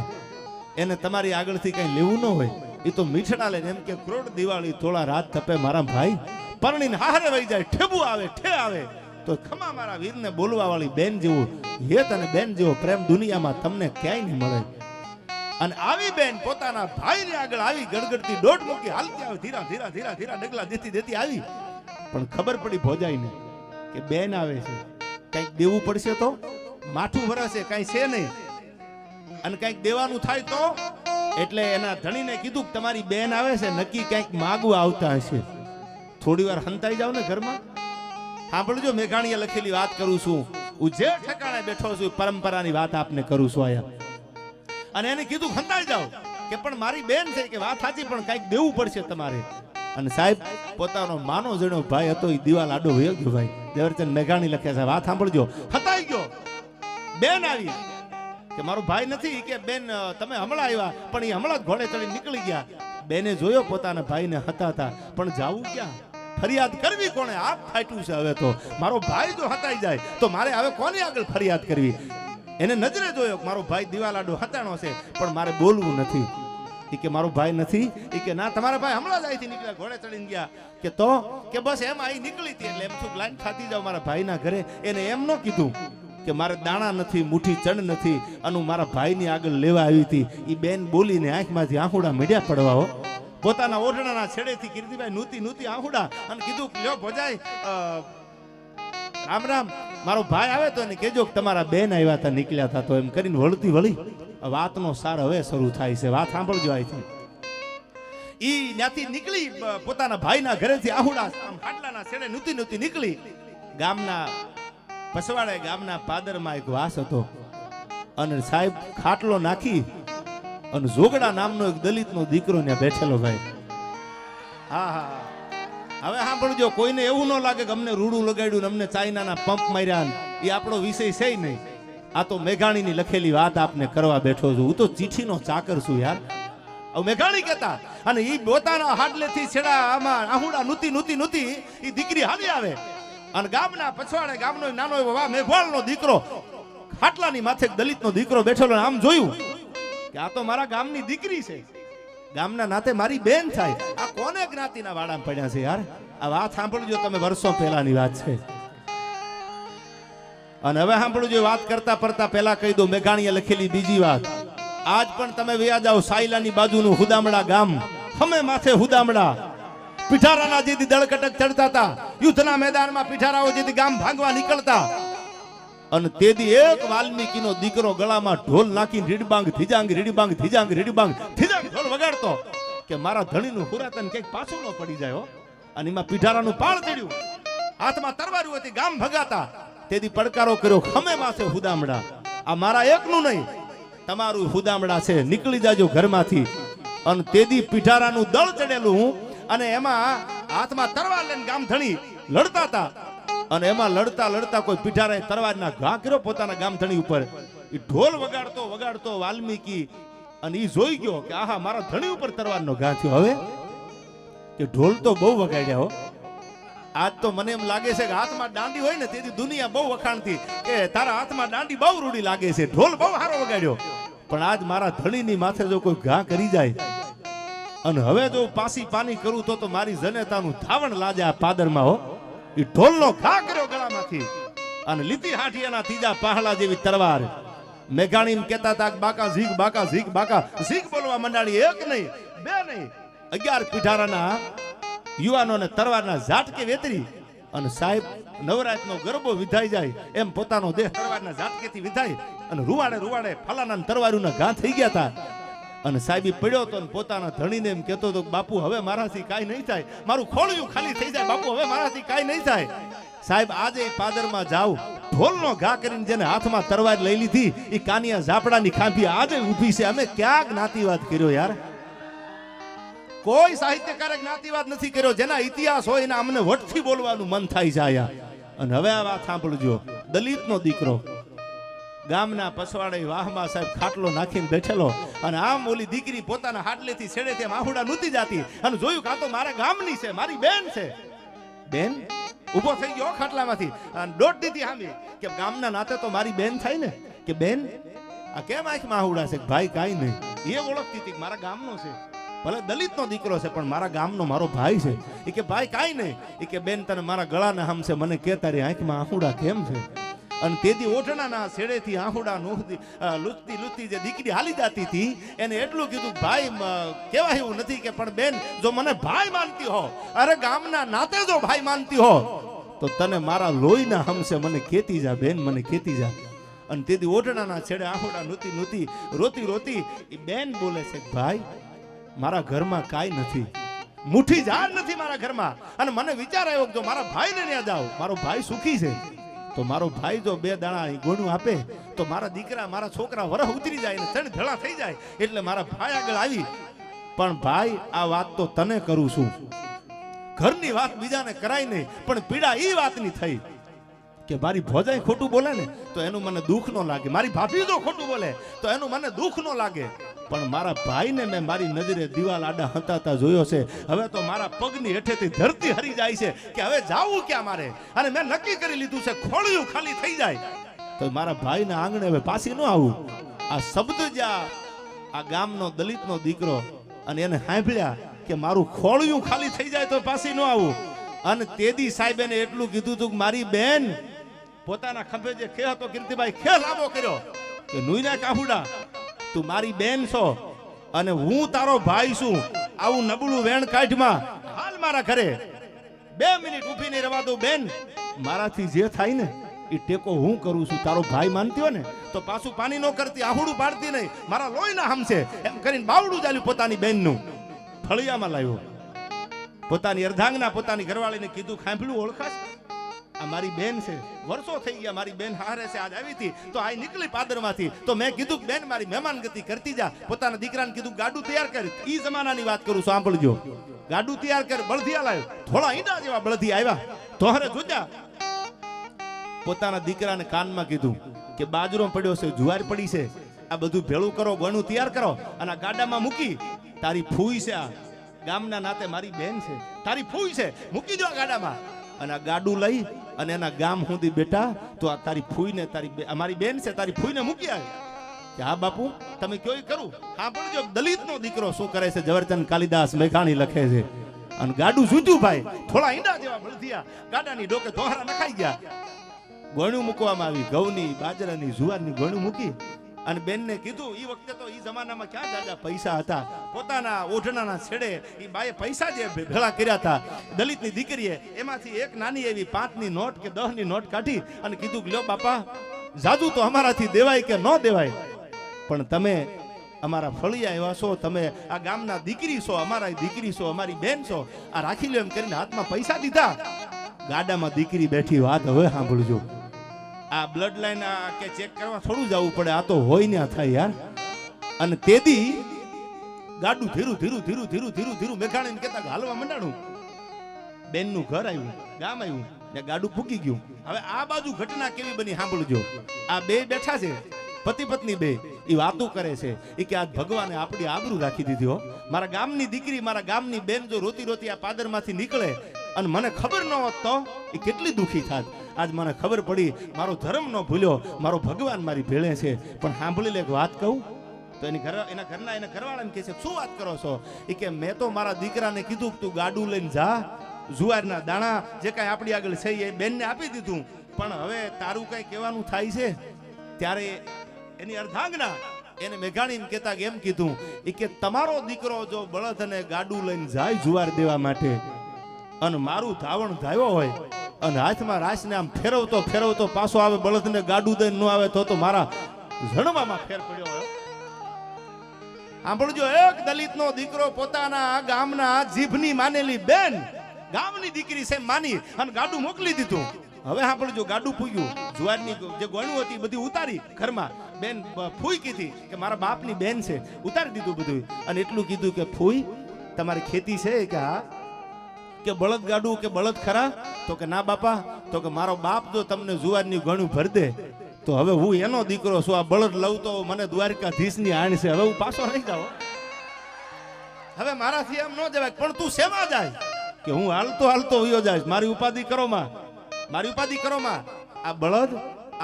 એને તમારી આગળથી કઈ લેવું ન હોય. એ તો મીઠડા લઈને એમ કે ક્રોડ દિવાળી થોડા રાત તપે મારા ભાઈ પરણીને હારે વહી જાય, ઠેબુ આવે ઠે આવે તો ખમા મારા વીરને બોલવા વાળી બેન જેવું હેત અને બેન જેવો પ્રેમ દુનિયામાં તમને ક્યાંય નહીં મળે. અને આવી બેન પોતાના ભાઈને આગળ આવી ગડગડતી દોટ મૂકી હાલતી આવે, ધીરા ધીરા ધીરા ધીરા ડગલા દેતી દેતી આવી. પણ ખબર પડી ભોજાઈને કે બેન આવે છે, કંઈક દેવું પડશે તો માઠું ભરાશે, કાંઈ છે નહીં. અને કંઈક દેવાનું થાય તો એટલે એના ધણીને કીધું કે તમારી બેન આવે છે, નક્કી કંઈક માગવા આવતા હશે, થોડી વાર હંતાઈ જાવ ને ઘરમાં. સાંભળજો, મેઘાણીએ લખેલી વાત કરું છું. હું જે ઠેકાણે બેઠો છું પરંપરાની વાત આપને કરું છું આયા. અને એને કીધું હંતાઈ જાવ કે પણ મારી બેન છે કે વાત સાચી, પણ કંઈક દેવું પડશે તમારે. અને સાહેબ પોતાનો માનો જણો ભાઈ હતો, એ દિવાલ આડો વયો ગયો. ભાઈ ઝવેરચંદ મેઘાણી લખે છે, વાત સાંભળજો. હતાઈ ગયો. બેન આવી કે મારો ભાઈ નથી, કે બેન તમે હમણાં આવ્યા, પણ એ હમણાં જ ઘોડે ચડી નીકળી ગયા. બેને જોયો પોતાના ભાઈને હતા પણ જાવું ક્યાં, ફરિયાદ કરવી કોને? આપ ફાટ્યું છે. હવે તો મારો ભાઈ જો હતાઈ જાય તો મારે હવે કોની આગળ ફરિયાદ કરવી? એને નજરે જોયો મારો ભાઈ દિવાલાડો હતાણો છે, પણ મારે બોલવું નથી. એ કે મારો ભાઈ નથી? એ કે ના, તમારા ભાઈ હમણાં જ અહીંથી નીકળ્યા, ઘોડે ચડીને ગયા. કે તો કે બસ એમ અહીં નીકળી હતી એટલે એમ શું લાઈન ખાતી જાવ મારા ભાઈના ઘરે. એને એમ ન કીધું કે મારે દાણા નથી, મુઠ્ઠી ચણ નથી, અને મારા ભાઈની આગળ લેવા આવી હતી. એ બેન બોલીને આંખમાંથી આંખુડા મીડ્યા પડવા હો. પોતાના ઓઢણાના છેડેથી કીર્તિભાઈ નૂતી આંખુડા અને કીધું લ્યો ભોજાઈ રામ રામ, મારો ભાઈ આવે તો એને કહેજો કે તમારા બેન આવ્યા હતા, નીકળ્યા હતા. તો એમ કરીને વળતી વળી વાતનો સાર હવે શરૂ થાય છે. વાત સાંભળજો. અહીંથી ઈ ત્યાંથી નીકળી પોતાના ભાઈના ઘરેથી આહુડા આમ ખાટલાના છેડે નૂતી નીકળી. ગામના પસવાડે ગામના પાદરમાં એક વાસ હતો, અને સાહેબ ખાટલો નાખી અને જોગડા નામનો એક દલિતનો દીકરો ત્યાં બેઠેલો. ભાઈ હા હા, હવે સાંભળજો, કોઈને એવું ન લાગે કે અમને રૂડું લગાડ્યું, અમને ચાઇનાના પંપ માર્યા, એ આપણો વિષય છે નહીં. આ તો મેઘાણીની લખેલી વાત આપને કરવા બેઠો છું. હું તો ચીઠીનો ચાકર છું યાર. હવે મેઘાણી કહેતા, અને ઈ પોતાના હાડલેથી છેડા આમાં આહુડા નૂતી ઈ દીકરી હાલી આવે. અને ગામના પછવાડે ગામનો નાનો એવો મેઘવાળનો દીકરો ખાટલાની માથે એક દલિતનો દીકરો બેઠેલો, આમ જોયું કે આ તો મારા ગામની દીકરી છે, ગામના નાતે મારી બેન થાય. આ કોને જ્ઞાતિના વાડામાં પડ્યા છે યાર? આ વાત સાંભળજો તમે, વર્ષો પહેલાની વાત છે. અને હવે સાંભળજો, વાત કરતા પડતા પહેલા કહી દઉં, મેઘાણીએ લખેલી બીજી વાત. આજ પણ તમે વ્યા જાઓ સાયલાની બાજુનું હુદામડા ગામ, હમે માથે હુદામડા. પીઠારાના જેથી દળકટક ચડતા હતા, યુદ્ધના મેદાનમાં પીઠારાઓ જેથી ગામ ભાંગવા નીકળતા, અને તેથી એક વાલ્મીકીનો દીકરો ગળામાં ઢોલ નાખી રીડબાંગ ધીજાંગ રીડબાંગ ધીજાંગ રીડબાંગ ધીજાંગ ઢોલ વગાડતો કે મારા ધણીનું હુરાતન કંઈક પાછું ન પડી જાય હો. અને એમાં પીઠારાનું પાળ ચડ્યું, હાથમાં તરવારું હતી, ગામ ભગાતા. તેથી પડકારો કર્યો, ખમે માથે હુદામડા, આ મારા એકનું નહીં તમારું હુદામડા છે, નીકળી જાજો ઘરમાંથી. અને તેથી પીઠારાનું દળ ચડેલું, અને એમાં હાથમાં તરવાર લઈને ગામ ધણી લડતા હતા. અને એમાં લડતા લડતા કોઈ પીઠારાએ તરવારના ઘા કર્યો પોતાના ગામ ધણી ઉપર. એ ઢોલ વગાડતો વગાડતો વાલ્મીકી, અને એ જોઈ ગયો કે આહા મારા ધણી ઉપર તરવારનો ઘા થયો. હવે કે ઢોલ તો બહુ વગાડ્યા હો. આજ તો મને એમ લાગે છે કે હાથમાં દાંડી હોય ને તેથી દુનિયા બહુ વખાણતી કે તારા હાથમાં દાંડી બહુ રૂડી લાગે છે, ઢોલ બહુ સારો વગાડ્યો. પણ આજ મારા ધણીની માથે જો કોઈ ઘા કરી જાય, અને હવે જો પાસી પાની કરું તો મારી જનેતાનું ધાવણ લાજે આ પાદરમાં હો. એ ઢોલનો ઘા કર્યો ગળામાંથી, અને લીધી હાઠિયાના ત્રીજા પહાડા જેવી તરવાર. મેઘાણી કહેતા હતા બાકા ઝીક બાકા ઝીક બાકા ઝીક બોલવા મંડાળી. એક નહીં બે નહીં 11 પીઠારાના યુવાનોને તરવારના ઝાટકે વેતરી. અને સાહેબ નવરાતનો ગરબો વિધાઈ જાય એમ પોતાનો દેહ તરવારના ઝાટકેથી વિધાય, અને રૂવાડે રૂવાડે ફલાના તરવારુના ઘા થઈ ગયા હતા. અને સાહેબ પડ્યો તો પોતાના ધણીને એમ કહેતો હતો, બાપુ હવે મારાથી કાંઈ નહીં થાય, મારું ખોળિયું ખાલી થઈ જાય, બાપુ હવે મારાથી કાંઈ નહીં થાય. સાહેબ આજે પાદરમાં જાવ, ઢોલનો ઘા કરીને જેને હાથમાં તરવાર લઈ લીધી એ કાનિયા ઝાપડાની ખાંભી આજે ઊભી છે. અમે ક્યાં જ્ઞાતિવાદ કર્યો યાર? કોઈ સાહિત્યકારે જ્ઞાતિવાદ નથી કર્યો. જેના ઇતિહાસ હોય એના અમને વટથી બોલવાનું મન થાય છે. અને હવે આ વાત સાંભળજો, દલિતનો દીકરો ગામના પછવાડે વાહમાં સાહેબ ખાટલો નાખીને બેઠેલો, અને આમ ઓલી દીકરી પોતાના હાડલેથી છેડે તેમ આહુડા નૂતી જાતી, અને જોયું કે આ તો મારા ગામની છે, મારી બેન છે. બેન ઊભો થઈ ગયો ખાટલામાંથી, અને દોઢ દીધી સામે કે ગામના નાતે તો મારી બેન થાય ને. કે બેન આ કેમ આંખમાં આહુડા છે? ભાઈ કાંઈ નહીં. એ ઓળખતી હતી કે મારા ગામનો છે, ભલે દલિતનો દીકરો છે પણ મારા ગામનો મારો ભાઈ છે. એ કે ભાઈ કાંઈ નહીં. એ કે બેન તને મારા ગળાના હમ છે, મને કે તારી આંખમાં આહુડા કેમ છે? અને તેથી ઓઠણાના છેડેથી આહુડા લૂંટતી લૂંટતી જે દીકરી હાલી જતી હતી એને એટલું કીધું, ભાઈ કેવાય એવું નથી કે પણ બેન જો મને ભાઈ માનતી હો, અરે ગામના નાતે જો ભાઈ માનતી હો તો તને મારા લોહીના હમશે, મને કેતી જા બેન, મને કેતી જા. અને તેથી ઓઠણાના છેડે આહુડા નૂતી નૂતી રોતી રોતી એ બેન બોલે છે, ભાઈ મારા ઘરમાં કાંઈ નથી, મુઠ્ઠી ઝાડ નથી મારા ઘરમાં. અને મને વિચાર આવ્યો કે જો મારા ભાઈને ત્યાં જાવ, મારો ભાઈ સુખી છે, તો મારો ભાઈ જો 2 દાણા ગોણું આપે તો મારા દીકરા મારા છોકરા વરહ ઉતરી જાય ને ચણ ધડા થઈ જાય. એટલે મારા ભાઈ આગળ આવી, પણ ભાઈ આ વાત તો તને કરું છું, ઘરની વાત બીજાને કરાય નહીં. પણ પીડા એ વાતની થઈ કે મારી ભોજાઈ ખોટું બોલે ને તો એનું મને દુઃખ ન લાગે, મારી ભાભી જો ખોટું બોલે તો એનું મને દુઃખ ન લાગે, પણ મારા ભાઈને મેં મારી નજરે દિવાલ આડા હંતાતા જોયો છે. હવે તો મારા પગની હેઠેથી ધરતી હરી જાય છે કે હવે જાવું ક્યાં મારે. અને મેં નક્કી કરી લીધું છે ખોળિયું ખાલી થઈ જાય તો મારા ભાઈના આંગણે હવે પાછી ન આવું. આ શબ્દ જ્યાં આ ગામનો દલિતનો દીકરો અને એને સાંભળ્યા કે મારું ખોળિયું ખાલી થઈ જાય તો પાછી ન આવું. અને તેદી સાહેબે એટલું કીધું હતું કે મારી બેન પોતાના ખંભે જે ખે હતો કીર્તિભાઈ ખે લાંબો કર્યો કે નુઈના કાહુડા તું મારી બેન છો અને હું તારો ભાઈ છું, આવું નબળું વેણ કાઢમાં હાલ મારા ઘરે 2 મિનિટ ઊભી નહીં રવા દઉં બેન, મારાથી જે થાય ને એ ટેકો હું કરું છું. તારો ભાઈ માનતી હોય ને તો પાછું પાણી ન કરતી, આહુડું પાડતી નહીં, મારા લોહીના હમ છે એમ કરીને બાવડું ચાલ્યું પોતાની બેનનું ફળિયામાં લાવ્યો. પોતાની અર્ધાંગના પોતાની ઘરવાળીને કીધું, ખાંભળું ઓળખાશ? આ મારી બેન છે, વર્ષો થઈ ગયા મારી બેન હારે છે, આજ આવી હતી તો આ નીકળી પાદરમાંથી. તો મેં કીધું બેન મારી મહેમાન ગતિ કરતી જા. પોતાના દીકરાને કીધું ગાડું તૈયાર કર. ઈ જમાનાની વાત કરું, સાંભળજો. ગાડું તૈયાર કર, બળદિયા લાવ્યો, થોડા ઈંડા જેવા બળદિયા આવ્યા, તોહરે જોજા. પોતાના દીકરાને કાનમાં કીધું કે બાજરો પડ્યો છે, જુવાર પડી છે, આ બધું ભેળું કરો, ગણું તૈયાર કરો અને આ ગાડામાં મૂકી. તારી ફૂઈ છે, આ ગામના નાતે મારી બેન છે, તારી ફૂઈ છે, મૂકી દો ગાડામાં. અને આ ગાડું લઈ અને એના ગામ સુધી બેટા તો આ તારી ફૂઈને અમારી બેન છે તારી ફૂઈને મૂકી આવે કે હા બાપુ તમે કયો કરું. હા પણ જો દલિતનો દીકરો શું કરે છે ઝવેરચંદ કાલિદાસ મેઘાણી લખે છે. અને ગાડું જૂત્યું ભાઈ થોડા ઈંડા જેવા બળદિયા ગાડાની ડોકે ધોહરા નખાઈ ગયા. ગોણું મૂકવામાં આવી ઘઉંની બાજરાની જુવારની ગોણું મૂકી અને બેનને કીધું ઈ વખતે તો ઈ જમાનામાં ક્યાં જાજા પૈસા હતા. પોતાના ઓઢણાના છેડે ઈ બાએ પૈસા જે ભેળા કર્યા હતા દલિતની દીકરીએ એમાંથી એક નાની એવી 5ની નોટ કે 10ની નોટ કાઢી અને કીધું લ્યો બાપા જાદુ તો અમારાથી દેવાય કે ન દેવાય પણ તમે અમારા ફળિયા એવા છો તમે આ ગામના દીકરી છો અમારા દીકરી છો અમારી બેન છો આ રાખી લ્યો એમ કરીને હાથમાં પૈસા દીધા. ગાડામાં દીકરી બેઠી વાત હવે સાંભળજો. આ બ્લડ લાઈન કે ચેક કરવા થોડું જવું પડે આ તો હોય ને થાય યાર. અને તેદી ગાડું ધીરું ધીરું ધીરું ધીરું ધીરું ધીરું મેઘાણીને કહેતા હાલવા મંડાણું. બેનનું ઘર આવ્યું ગામ આવ્યું ને ગાડું ફૂકી ગયું. હવે આ બાજુ ઘટના કેવી બની સાંભળજો. આ બે બેઠા છે પતિ પત્ની બે એ વાતો કરે છે એ કે આજ ભગવાને આપણી આબરૂ રાખી દીધી હો. મારા ગામની દીકરી મારા ગામની બેન જો રોતી રોતી આ પાદરમાંથી નીકળે અને મને ખબર ન હોત તો એ કેટલી દુખી થાત. આજ મને ખબર પડી મારો ધર્મ ન ભૂલ્યો મારો ભગવાન મારી ભેળે છે. પણ સાંભળી લે એક વાત કહું તો એના ઘરવાળાને કહે છે શું વાત કરો છો. એ કે મેં તો મારા દીકરાને કીધું તું ગાડું લઈને જા જુવારના દાણા જે કાંઈ આપણી આગળ છે એ બેનને આપી દીધું પણ હવે તારું કઈ કહેવાનું થાય છે. ત્યારે એની અર્ધાંગના એને મેઘાણીને કહેતા કે એમ કીધું એ કે તમારો દીકરો જો બળદ અને ગાડું લઈને જાય જુવાર દેવા માટે અને મારું ધાવણ ધાવ્યો હોય અને હાથમાં રાસને આમ ફેરવતો ફેરવતો પાછો આવે બળદને ગાડું દઈને ન આવે તો મારા જણવામાં ફેર પડ્યો હોય. સાંભળજો એક દલિતનો દીકરો પોતાના ગામના જીભની માનેલી બેન ગામની દીકરી છે માની અને ગાડું મોકલી દીધું. હવે સાંભળજો ગાડું ફૂગ્યું જુવારની જે ગોણું હતી બધી ઉતારી ઘરમાં બેન ફૂઈ કીધી કે મારા બાપની બેન છે ઉતારી દીધું બધું અને એટલું કીધું કે ફૂઈ તમારી ખેતી છે કે હા કે બળદ ગાડું કે બળદ ખરા તો કે ના બાપા તો કે મારો બાપ જો તમને જુવારની ગણું ભરી દે તો હવે હું એનો દીકરો છું આ બળદ લઉં તો મને દ્વારકાધીશની આણ છે હવે હું પાછો નહીં જાઉં. હવે મારાથી એમ ન જવાય પણ તું શેમાં જાય કે હું હાલતો હાલતો વયો જાય મારી ઉપાધિ કરો માં આ બળદ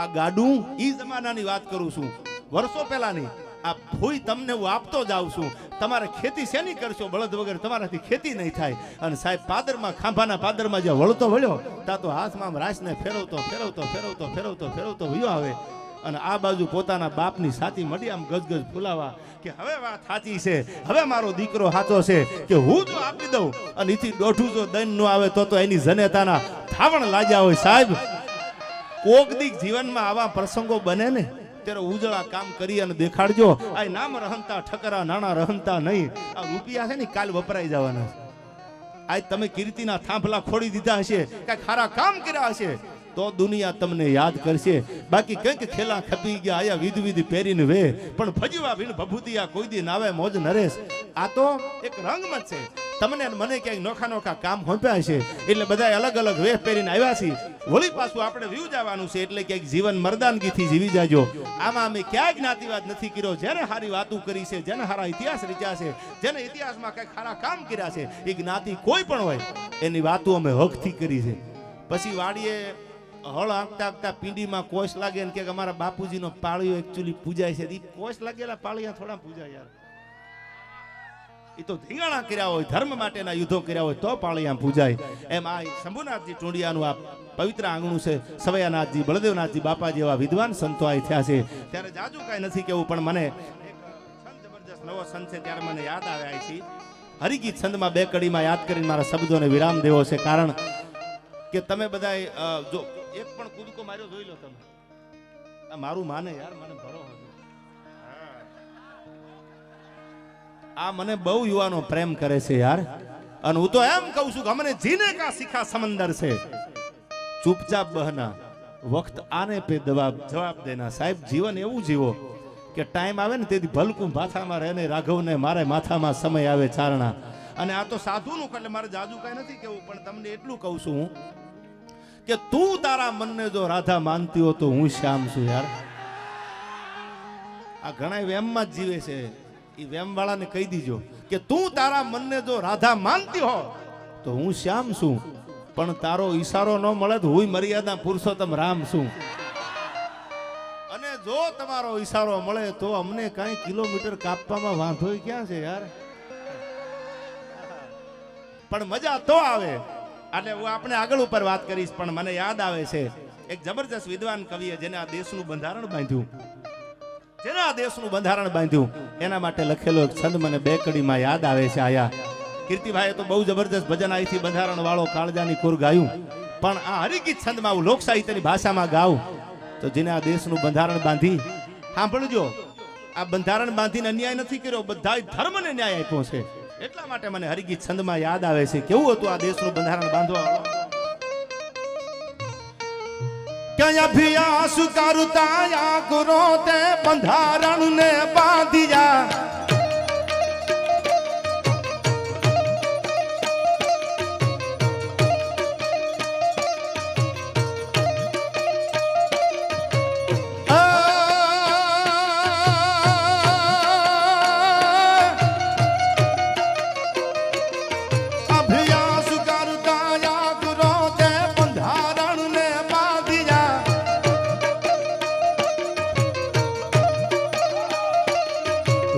આ ગાડું ઈ જમાનાની વાત કરું છું વર્ષો પહેલાની. આ ફૂઈ તમને હું આપતો જાઉં છું તમારે ખેતી શેની કરશો બળદ વગર તમારાથી ખેતી નહીં થાય. અને સાહેબ પાદરમાં ખાંભાના પાદરમાં જે વળતો વળ્યો તા તો હાથમાં રાસને ફેરવતો ફેરવતો ફેરવતો ફેરવતો ફેરવતો વયો આવે અને આ બાજુ પોતાના બાપની સાથી મળી આમ ગજગજ ફૂલાવા કે હવે વાત સાચી છે હવે મારો દીકરો સાચો છે કે હું જો આપી દઉં અને એથી દોઢું જો દંડ ન આવે તો એની જનેતાના ધાવણ લાગ્યા હોય. સાહેબ કોક દીક જીવનમાં આવા પ્રસંગો બને ને ત્યારે ઉજળા કામ કરી અને દેખાડજો. આ નામ રહનતા ઠકરા નાણા રહનતા નહીં. આ રૂપિયા છે ને કાલ વપરાઈ જવાના છે. આજ તમે કીર્તિના થાંભલા ખોડી દીધા હશે કઈ ખારા કામ કર્યા હશે તો દુનિયા તમને યાદ કરશે. બાકી કંઈક ખેલા ખપી ગયા આયા વિધ વિધ પહેરીને વે પણ ભજવા ભીણ ભભૂતિયા કોઈ દી નાવે મોજ નરેશ. આ તો એક રંગમત છે. તમને મને ક્યાંક નોખા નોખા કામ હોંપ્યા છે એટલે બધા અલગ અલગ વેશ પહેરીને આવ્યા છે. વળી પાછું આપણે વ્યૂ જવાનું છે એટલે ક્યાંક જીવન મરદાનગીથી જીવી જાજો. આમાં અમે ક્યાંય જ્ઞાતિવાદ નથી કર્યો. જેને સારી વાતો કરી છે જેને સારા ઇતિહાસ રચ્યા છે જેને ઇતિહાસમાં કંઈક સારા કામ કર્યા છે એ જ્ઞાતિ કોઈ પણ હોય એની વાતો અમે હકથી કરી છે. પછી વાડીએ હળ આંકતા આંકતા પીંડીમાં કોષ લાગે ને કે અમારા બાપુજીનો પાળિયો એકચ્યુઅલી પૂજાય છે. એ કોષ લાગેલા પાળિયા થોડા પૂજાય યાર. એ તો ધીંગાણા કર્યા હોય ધર્મ માટેના યુદ્ધો કર્યા હોય તો પાળિયા પૂજાય. એમ આ શંભુનાથજી ટુંડિયાનું આ પવિત્ર આંગણું છે. સવૈયાનાથજી બળદેવનાથજી બાપા જેવા વિદ્વાન સંતો આ થયા છે. ત્યારે જાજુ કાંઈ નથી કેવું પણ મને છંદ જબરજસ્ત નવો છંદ છે ત્યારે મને યાદ આવ્યા છે. હરિગીત છંદમાં 2 કડીમાં યાદ કરીને મારા શબ્દોને વિરામ દેવો છે. કારણ કે તમે બધા જો એક પણ કૂદકો માર્યો જોઈ લો તમે. આ મારું માને યાર મને ભરો. આ મને બહુ યુવાનો પ્રેમ કરે છે યાર. અને હું તો એમ કહું છું કે અમને જીને કા સિખા સમંદર છે ચૂપચાપ બહના વક્ત આને પે જવાબ દેના. સાહેબ જીવન એવું જીવો કે ટાઈમ આવે ને તેથી ભલકું ભાથામાં રહે ને રાઘવને મારે માથામાં સમય આવે ચારણા. અને આ તો સાધુનું એટલે મારે જાજુ કાંઈ નથી કેવું પણ તમને એટલું કહું છું કે તું તારા મનને જો રાધા માનતી હો તો હું શ્યામ છું યાર. આ ઘણા વેમમાં જ જીવે છે. એ વેમ વાળાને કહી દીજો કે તું તારા મનને જો રાધા માનતી હો તો હું શ્યામ છું. પણ તારો ઈશારો ન મળે તો હુંય મર્યાદા પુરુષોત્તમ રામ છું. અને જો તમારો ઈશારો મળે તો અમને કાંઈ કિલોમીટર કાપવામાં વાંધો ક્યાં છે યાર. પણ મજા તો આવે. એટલે હું આપણે આગળ ઉપર વાત કરીશ, પણ મને યાદ આવે છે એક જબરજસ્ત વિદ્વાન કવિએ જેને આ દેશનું બંધારણ બાંધ્યું, એના માટે લખેલો એક છંદ મને બે કડીમાં યાદ આવે છે. આયા કીર્તિભાઈએ તો બહુ જબરજસ્ત ભજન અહીંથી બંધારણ વાળો કાળજાની કુર ગાયું, પણ આ હરિગીત છંદમાં હું લોક સાહિત્યની ભાષામાં ગાઉં તો જેને આ દેશનું બંધારણ બાંધી, સાંભળજો, આ બંધારણ બાંધીને અન્યાય નથી કર્યો, બધાય ધર્મને ન્યાય આપ્યો છે. એટલા માટે મને હરિગીત છંદમાં યાદ આવે છે કેવું હતું આ દેશનું બંધારણ બાંધવા વાળો. ક્યાં અભ્યાસ કરતા યા ગુરો તે બંધારણ ને બાંધ્યા,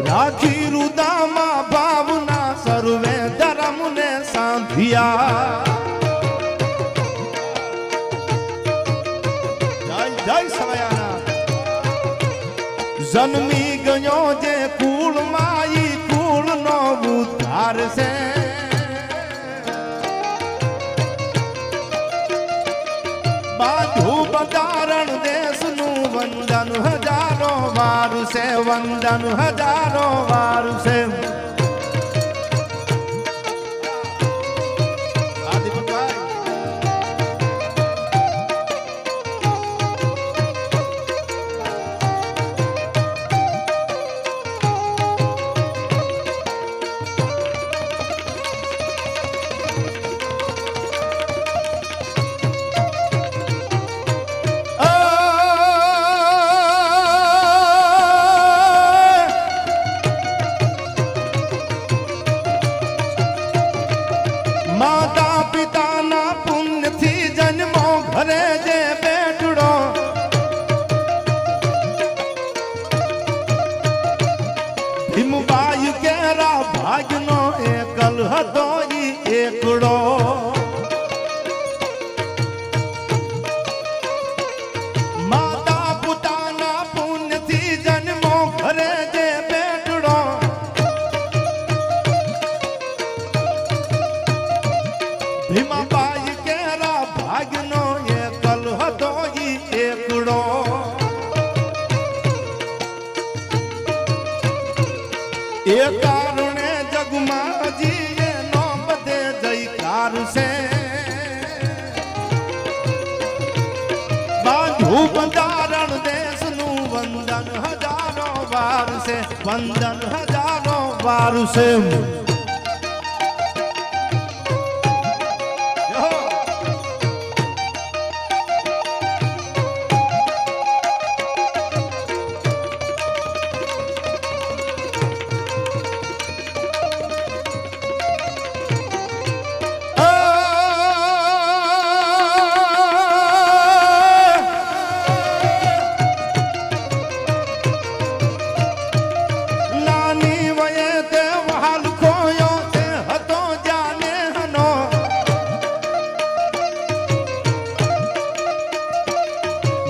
રાખી રુદામાં ભાવના સર્વે ધર્મ ને સાંધિયા. જય જય સવયાના. જન્મી ગયો જે કુળ માઈ કુળ નો ઉદ્ધાર છે, બાંધું બંધારણ દેશનું વંદન હજારો વારું છે, વંદન હજારો વારું છે. માતા પિતાના પુણ્યથી જન્મો ઘરે જે બેઠડો, ભીમબાઈ કેરા ભાગનો એકલ હતો ઈ એકડો. માતા પિતાના પુણ્યથી જન્મો ઘરે જે બેઠડો, ભીમાબાઈ કેરા ભાગનો એકલ હતો ઈ એકડો. એ કારણે જગમાં હજી નો બધે જયકાર છે, બાંધું બંધારણ દેશનું વંદન હજારો વાર છે, વંદન હજારો વાર છે.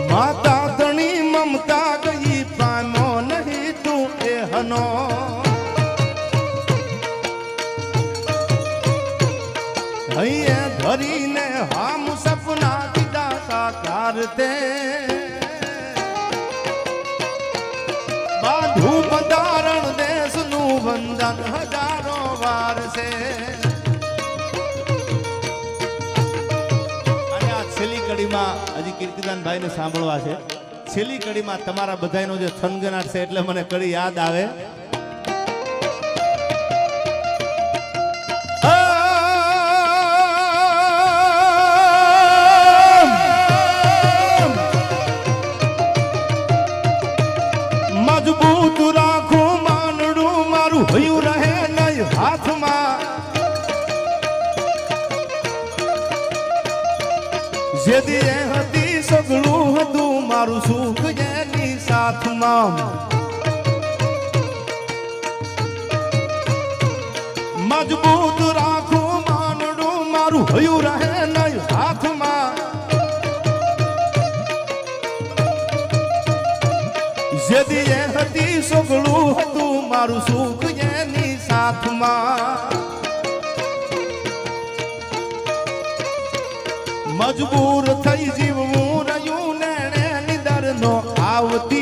માતા ધણી મમતા ગઈ પામો નહીં તું એ હનો, અહીંયા ધરીને હામ સપના દીધા સાકાર તે, બાંધું બંધારણ દેશનું વંદન હજારો વાર છે. છેલ્લી કડીમાં હજી કીર્તિદાનભાઈ ને સાંભળવા છે. છેલ્લી કડીમાં તમારા બધાનો જે થનગનાટ છે એટલે મને કડી યાદ આવે. મજબૂત રાખું માનડું મારું ભયું રહે નહીં હાથમાં, જેદી એ હતી સગળું હતું મારું સુખ એની સાથમાં મજબૂત રાખું માનડું મારું હયું રહે નહીં હાથમાં જેદી એ હતી સગળું હતું મારું સુખ એની સાથમાં મજબૂર થઈ જીવવું રહ્યું ને નિદર નો આવતી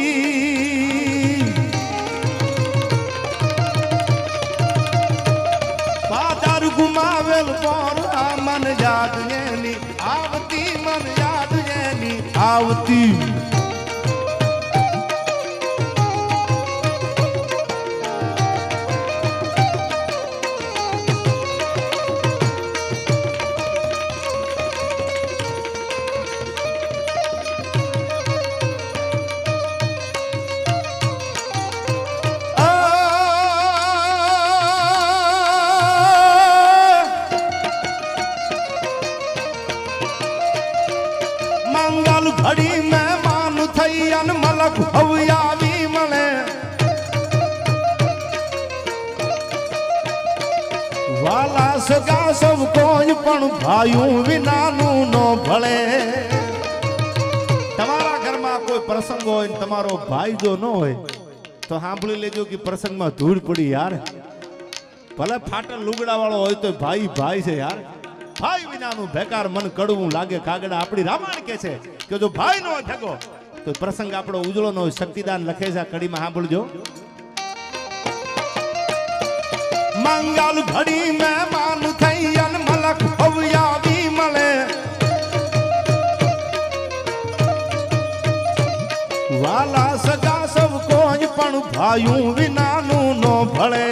પાદર ગુમાવેલ પર આ મન યાદ એની આવતી મન યાદ એની આવતી ઘડી મહેમાન થઈ અન મલક હવે આવી મળે વાલા સગા સૌ કોઈ પણ ભાઈઓ વિનાનું નો ભળે તમારા ઘરમાં કોઈ પ્રસંગ હોય ને તમારો ભાઈ જો ન હોય તો સાંભળી લેજો કે પ્રસંગમાં ધૂળ પડી યાર ભલે ફાટલ લુગડા વાળો હોય તો ભાઈ ભાઈ છે યાર ભાઈ વિનાનું બેકાર મન કડવું લાગે કાગડા આપણી રામાયણ કે છે કે જો ભાઈ નો થકો તો પ્રસંગ આપણો ઉજળો નો શક્તિદાન લખે છે આ કડીમાં સાંભળજો મંગલ ઘડી મહેમાન થઈ અન મલક હવે આવી મળે વાલા સગા સૌ કોઈ પણ ભાઈઓ વિનાનું નો ભળે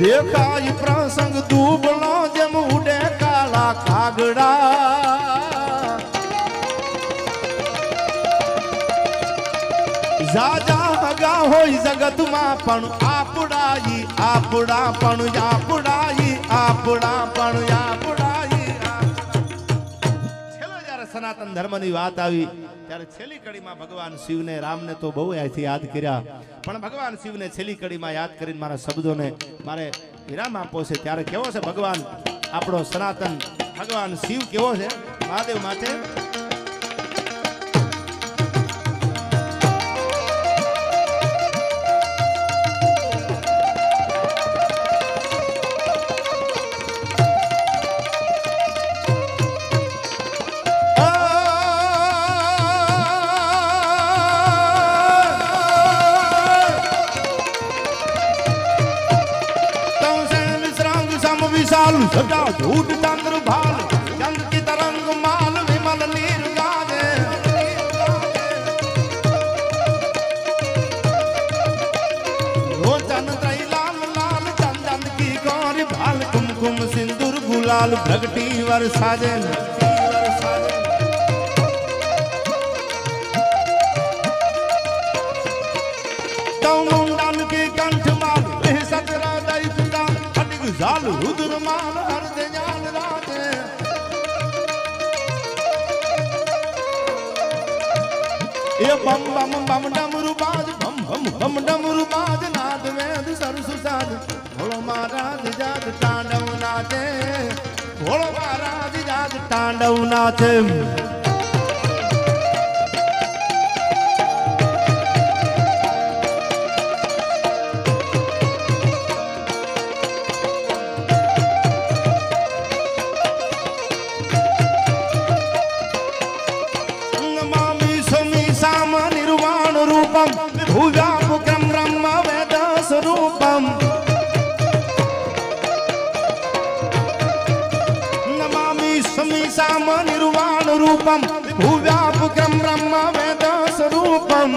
દેખાય પ્રસંગ દુબળો જેમ ઉડે કાળા કાગડા જાજા હગા હોય જગતમાં પણ આપડાઈ આપડા પણ આપડાઈ આપડા પણ આપડાઈ છેલ્લે જ્યારે સનાતન ધર્મની વાત આવી ત્યારે છેલ્લી કડીમાં ભગવાન શિવને રામને તો બહુ અહીંથી યાદ કર્યા પણ ભગવાન શિવને છેલ્લી કડીમાં યાદ કરીને મારા શબ્દોને મારે વિરામ આપવો છે ત્યારે કેવો છે ભગવાન આપણો સનાતન ભગવાન શિવ કેવો છે મહાદેવ માથે सदा झूठ चंद्र भाल चंद्र की तरंग माल विमल नीर गाजे रोचन त्रई लाल लाल चंदन की गौरी भाल कुमकुम सिंदूर गुलाल भगटी वर साजन मुंडन की कंठ माल सतरा दैता खटिक जाल रुद्र माल हर दयाल राजे ये बम बम बम डमरू बाज बम बम बम डमरू बाज नाद वेद सरसु साज भोलो महाराज जात तांडव नाचे भोलो महाराज जात तांडव नाचे भुव्यापुक्रम ब्रह्म वेद स्वरूपम नमामि समीसाम निर्वाण रूपम भुव्यापुक्रम ब्रह्म वेद स्वरूपम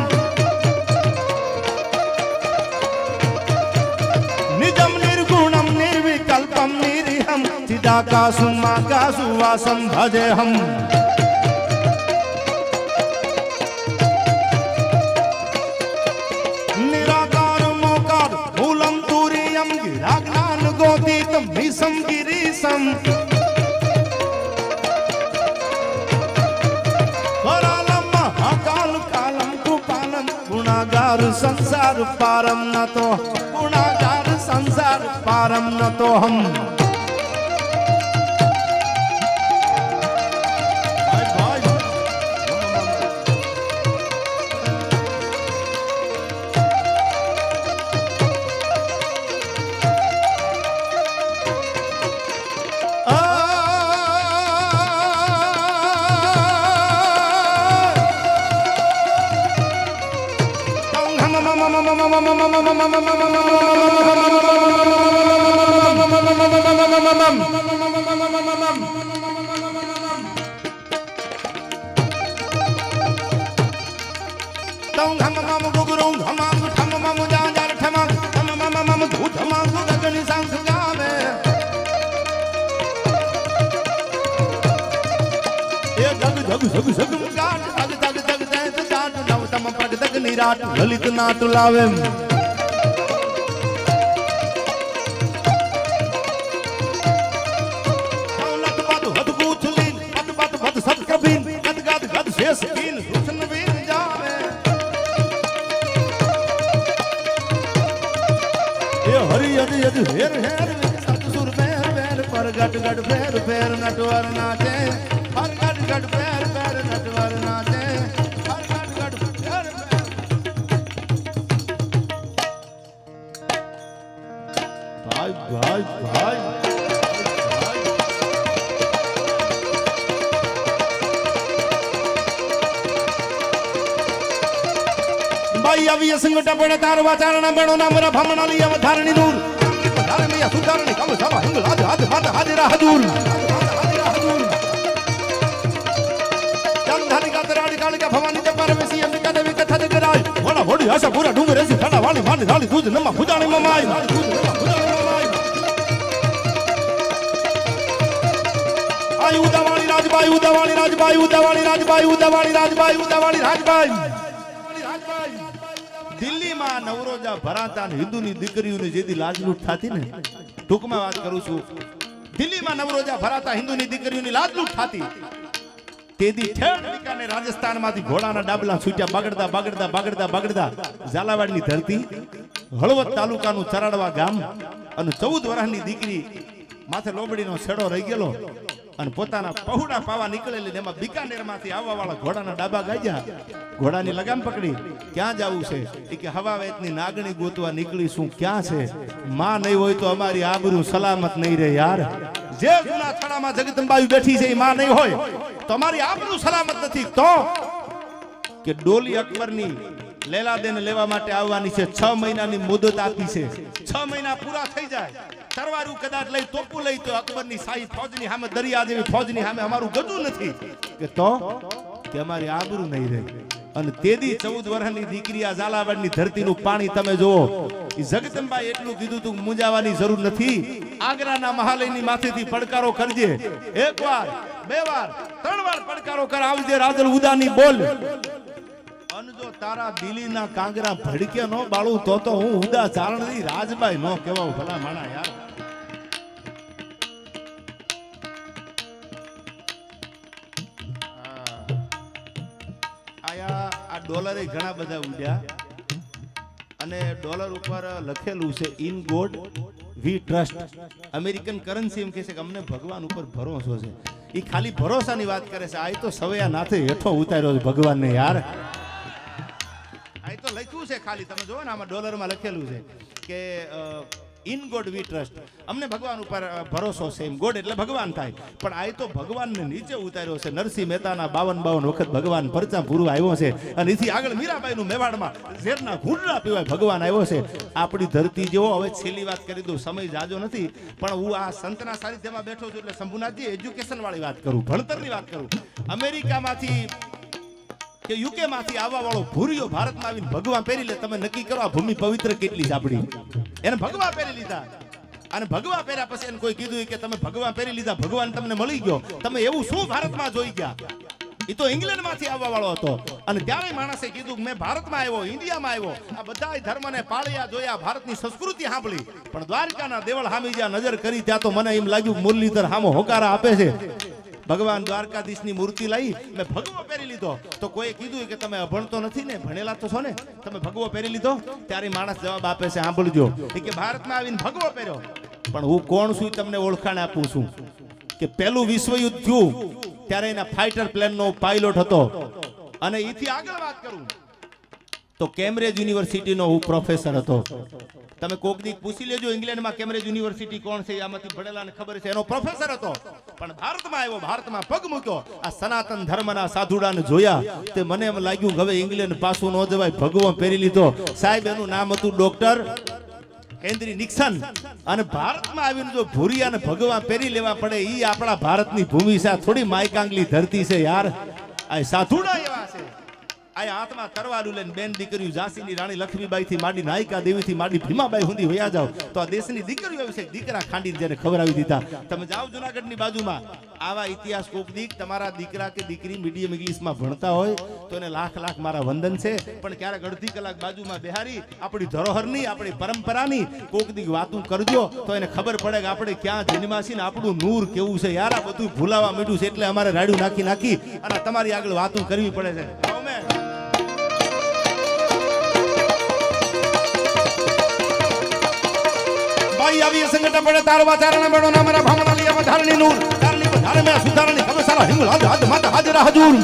निजम निर्गुणम निर्विकल्पम निरीहम चिदाकाशु माकाशु वासम भजेहम गोदीत भीषम गिरीशम करालम महाकाल कालम कृपालम गुणागार संसार पारम न तो गुणागार संसार पारम न तो हम ललित नाट लावे हरि यदि यदि हेर हेर सतसुर पैर पैर पर गट गट पैर पैर नटवर नाचे हर गट गट पैर पैर नटवर नाचे हर गट गट पैर भाई भाई भाई भाई अभी संगठा पड़े तार वाचारण बणो ना मरा भमना लिया धारणी दूर धारण में सुधारणी कम सभा हिंग लाज हाथ हाथ हाजिरा हजूर चंदन का तराड़ी काल का भवानी के परमेसी अंबिका देवी कथा दे कराई वड़ा वड़ी आशा पूरा डूंगर ऐसी ठंडा वाली मानी डाली दूध नमा खुदानी ममाई आई उदावाली राजबाई उदावाली राजबाई उदावाली राजबाई उदावाली राजबाई उदावाली राजबाई दिल्ली में नवरोजा भराता हिंदू नी दीकरीओनी जेदी लाजलूट थाती ने टूक में बात करू छू दिल्ली में नवरोजा भराता हिंदू नी दीकरीओनी लाजलूट थाती तेदी ठेठ बीकानेर राजस्थान मांथी घोड़ाना डाबला छूट्या बगड़दा बगड़दा बगड़दा बगड़दा झालावाड़नी धरती हळवद तालुकानु चराडवा गाम अने 14 વર્ષની દીકરી माथे लोबड़ीनो छेड़ो रही गेलो અને પોતાના પહુડા પાવા નીકળેલી ને એમાં બીકાનેરમાંથી આવવા વાળા ઘોડાના ડાબા ગાજ્યા ઘોડાની લગામ પકડી ક્યાં જાવું છે એ કે હવા વેતની નાગણી ગોતવા નીકળીશું ક્યાં છે માં નહીં હોય તો અમારી આબરૂ સલામત નહીં રહે યાર જે જૂના છડામાં જગદંબાઈ બેઠી છે એ માં નહીં હોય તો અમારી આબરૂ સલામત નથી તો કે ડોલી અકબરની લેલાદેને લેવા માટે આવવાની છે 6 મહિનાની મુદત આપી છે 6 મહિના પૂરા થઈ જાય તરવારું કદાચ લઈ તોપું લઈ તો અકબરની શાહી ફૌજની સામે દરિયા જેવી ફૌજની સામે અમારું ગજું નથી કે તો કે અમારી આબરૂ નહીં રહે અને તેદી 14 વર્ષની દીકરી આ ઝાલાવાડની ધરતીનું પાણી તમે જોવો ઈ જગદંબાએ એટલું કીધું તું મૂંઝાવાની જરૂર નથી આગ્રાના મહાલયની માથેથી પડકારો કરજે એકવાર બે વાર ત્રણ વાર પડકારો કર આવજે રાજલ ઉદાની બોલ અન જો તારા દિલીના કાંગરા ભડકે નો બાળું તો હું ઉદા ચારણની રાજબાઈ નો કેવા ભલા માણા યાર આયા આ ડોલરે ઘણા બધા ઉડ્યા અને ડોલર ઉપર લખેલું છે in God we trust American currency એમ કહે છે કે અમને ભગવાન ઉપર ભરોસો છે એ ખાલી ભરોસાની વાત કરે છે આ તો સવયા નાથે હેઠો ઉતાર્યો છે ભગવાનને યાર આ તો લખ્યું છે ખાલી તમે જોવો ને આમાં ડોલરમાં લખેલું છે કે ઇન ગોડ વી ટ્રસ્ટ અમને ભગવાન ઉપર ભરોસો છે એમ ગોડ એટલે ભગવાન થાય પણ આ તો ભગવાનને નીચે ઉતાર્યો છે નરસિંહ મહેતાના 52 વખત ભગવાન પરચા પૂરું આવ્યો છે અને એથી આગળ મીરાબાઈનું મેવાડમાં ઝેરના ઘૂંટડા પીવાય ભગવાન આવ્યો છે આપણી ધરતી જેવો હવે છેલ્લી વાત કરી દઉં સમય જાજો નથી પણ હું આ સંતના સાનિધ્યમાં બેઠો છું એટલે શંભુનાથજી એજ્યુકેશન વાળી વાત કરું ભણતરની વાત કરું અમેરિકામાંથી કે યુકે માંથી આવવા વાળો ભૂરિયો ભારતમાં આવીને ભગવા પહેરી લે તમે નક્કી કરો આ ભૂમિ પવિત્ર કેટલી છે આપણી એને ભગવા પહેરી લીધા અને ભગવા પહેર્યા પછી એને કોઈ કીધું કે તમે ભગવા પહેરી લીધા ભગવાન તમને મળી ગયો તમે એવું શું ભારતમાં જોઈ ગયા એ તો ઇંગ્લેન્ડમાંથી આવવા વાળો હતો અને ત્યારે માણસે કીધું મેં ભારતમાં આવ્યો, ઇન્ડિયામાં આવ્યો, આ બધા ધર્મને પાળ્યા જોયા, ભારતની સંસ્કૃતિ સાંભળી, પણ દ્વારકાના દેવળ સામે જ્યાં નજર કરી ત્યાં તો મને એમ લાગ્યું મુરલીધર સામો હોકારા આપે છે. ભગવાન દ્વારકાધીશની મૂર્તિ લઈ મેં ભગવો પહેરી લીધો. તો કોઈ કીધું કે તમે અભણ તો નથી ને, ભણેલા તો છો ને, તમે ભગવો પહેરી લીધો? ત્યારે માણસ જવાબ આપે છે, સાંભળજો, કે ભારતમાં આવીને ભગવો પહેર્યો, પણ હું કોણ છું તમને ઓળખાણ આપું છું. કે પહેલું વિશ્વયુદ્ધ થયું ત્યારે એના ફાઇટર પ્લેનનો પાયલોટ હતો. અને એથી આગળ વાત કરું તો કેમ્બ્રિજ યુનિવર્સિટીનો હું પ્રોફેસર હતો. તમે કોક દી પૂછી લેજો ઇંગ્લેન્ડમાં કેમ્બ્રિજ યુનિવર્સિટી કોણ છે, આમાંથી ભણેલાને ખબર છે, એનો પ્રોફેસર હતો. પણ ભારતમાં આવ્યો, ભારતમાં પગ મૂક્યો, આ સનાતન ધર્મના સાધુડાને જોયા તે મને એમ લાગ્યું હવે ઇંગ્લેન્ડ પાછું ન જવાય, ભગવો પહેરી લીધો. સાહેબ એનું નામ હતું ડોક્ટર હેનરી નિક્સન. અને ભારતમાં આવીને જો ભૂરિયા ને ભગવા પહેરી લેવા પડે, ઈ આપણા ભારતની ભૂમિ છે, થોડી માયકાંગલી ધરતી છે યાર. આ સાધુડા એવા છે. આ હાથમાં તરવારું લઈને બેન દીકરીઓ ઝાંસીની રાણી લક્ષ્મીબાઈ થી માંડી, નાયકા દેવી થી માંડી, ભીમાબાઈ સુધી વયા જાવ તો આ દેશની દીકરીઓ એવી છે, દીકરા ખાંડીને જેને ખવડાવી દીધા. તમે જાઓ જુનાગઢની બાજુમાં, આવા ઇતિહાસ કોક દીક તમારા દીકરા કે દીકરી મીડિયમ ઇંગ્લિશમાં ભણતા હોય તો એને લાખ લાખ મારા વંદન છે. પણ ક્યારેક અડધી કલાક બાજુમાં બેહારી આપણી ધરોહરની, આપણી પરંપરાની કોક દીક વાતું કરજો તો એને ખબર પડે કે આપણે ક્યાં જન્મા છીએ ને આપણું નૂર કેવું છે યાર. આ બધું ભૂલાવા માંડ્યું છે એટલે અમારે રાડ્યું નાખી નાખી અને તમારી આગળ વાતું કરવી પડે છે. આવી સંગઠન પડે તારવા ચારણ બડો ના મારા ભામણા લીયા વધારણી નૂર ચારણી વધારે મે સુધારણી ખબર સારા હિંગલ હાથ હાથ માતા હાજરા હજૂર.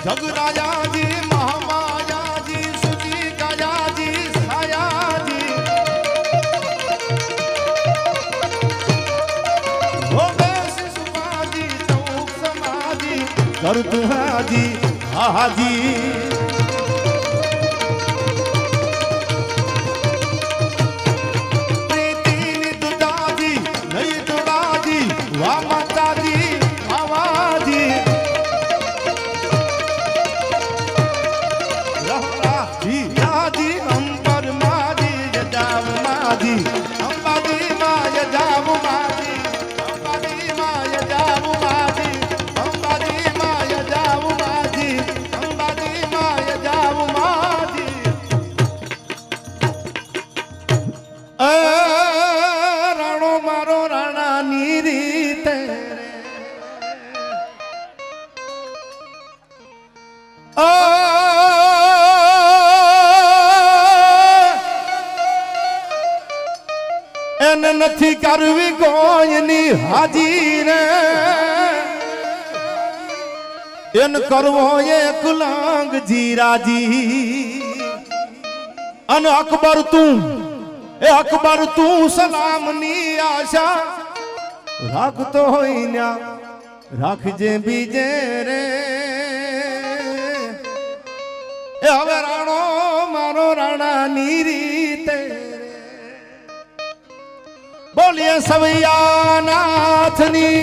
जगरायाजी महामायाजी सुची कायाजी सायाजी हो बेसी सुपाजी चौक समाजी करतुहाजी हाजी प्रीतिनी दुदाजी नहीं दुदाजी वा माताजी आवाजी राणो मारो राणा नीरीते એને નથી કરવી કોઈની હાજી રે, એન કરવો એક લાંગ જીરાજી. અને અકબર તું એ અકબર તું સલામની આશા રાખતો હોય ને રાખજે બીજે રે. એ હવે રાણો મારો રાણાની રીતે બોલીએ સવૈયાનાથની.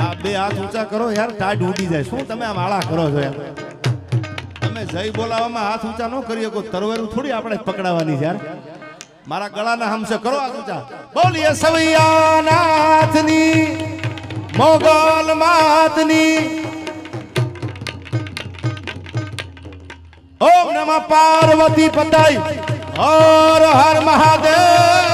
આ બે હાથ ઊંચા કરો યાર, ટાઢ ઉડી જાય. શું તમે આ માળા કરો છો યાર? તમે જય બોલાવવામાં હાથ ઊંચા ન કરી શકો, તરવારું થોડી આપણે પકડાવાની છે યાર. મારા ગળાના હમસે કરો હાથ ઊંચા. બોલીએ સવૈયાનાથની મોગલ માતની. ઓમ નમઃ પાર્વતી પતય હર હર મહાદેવ.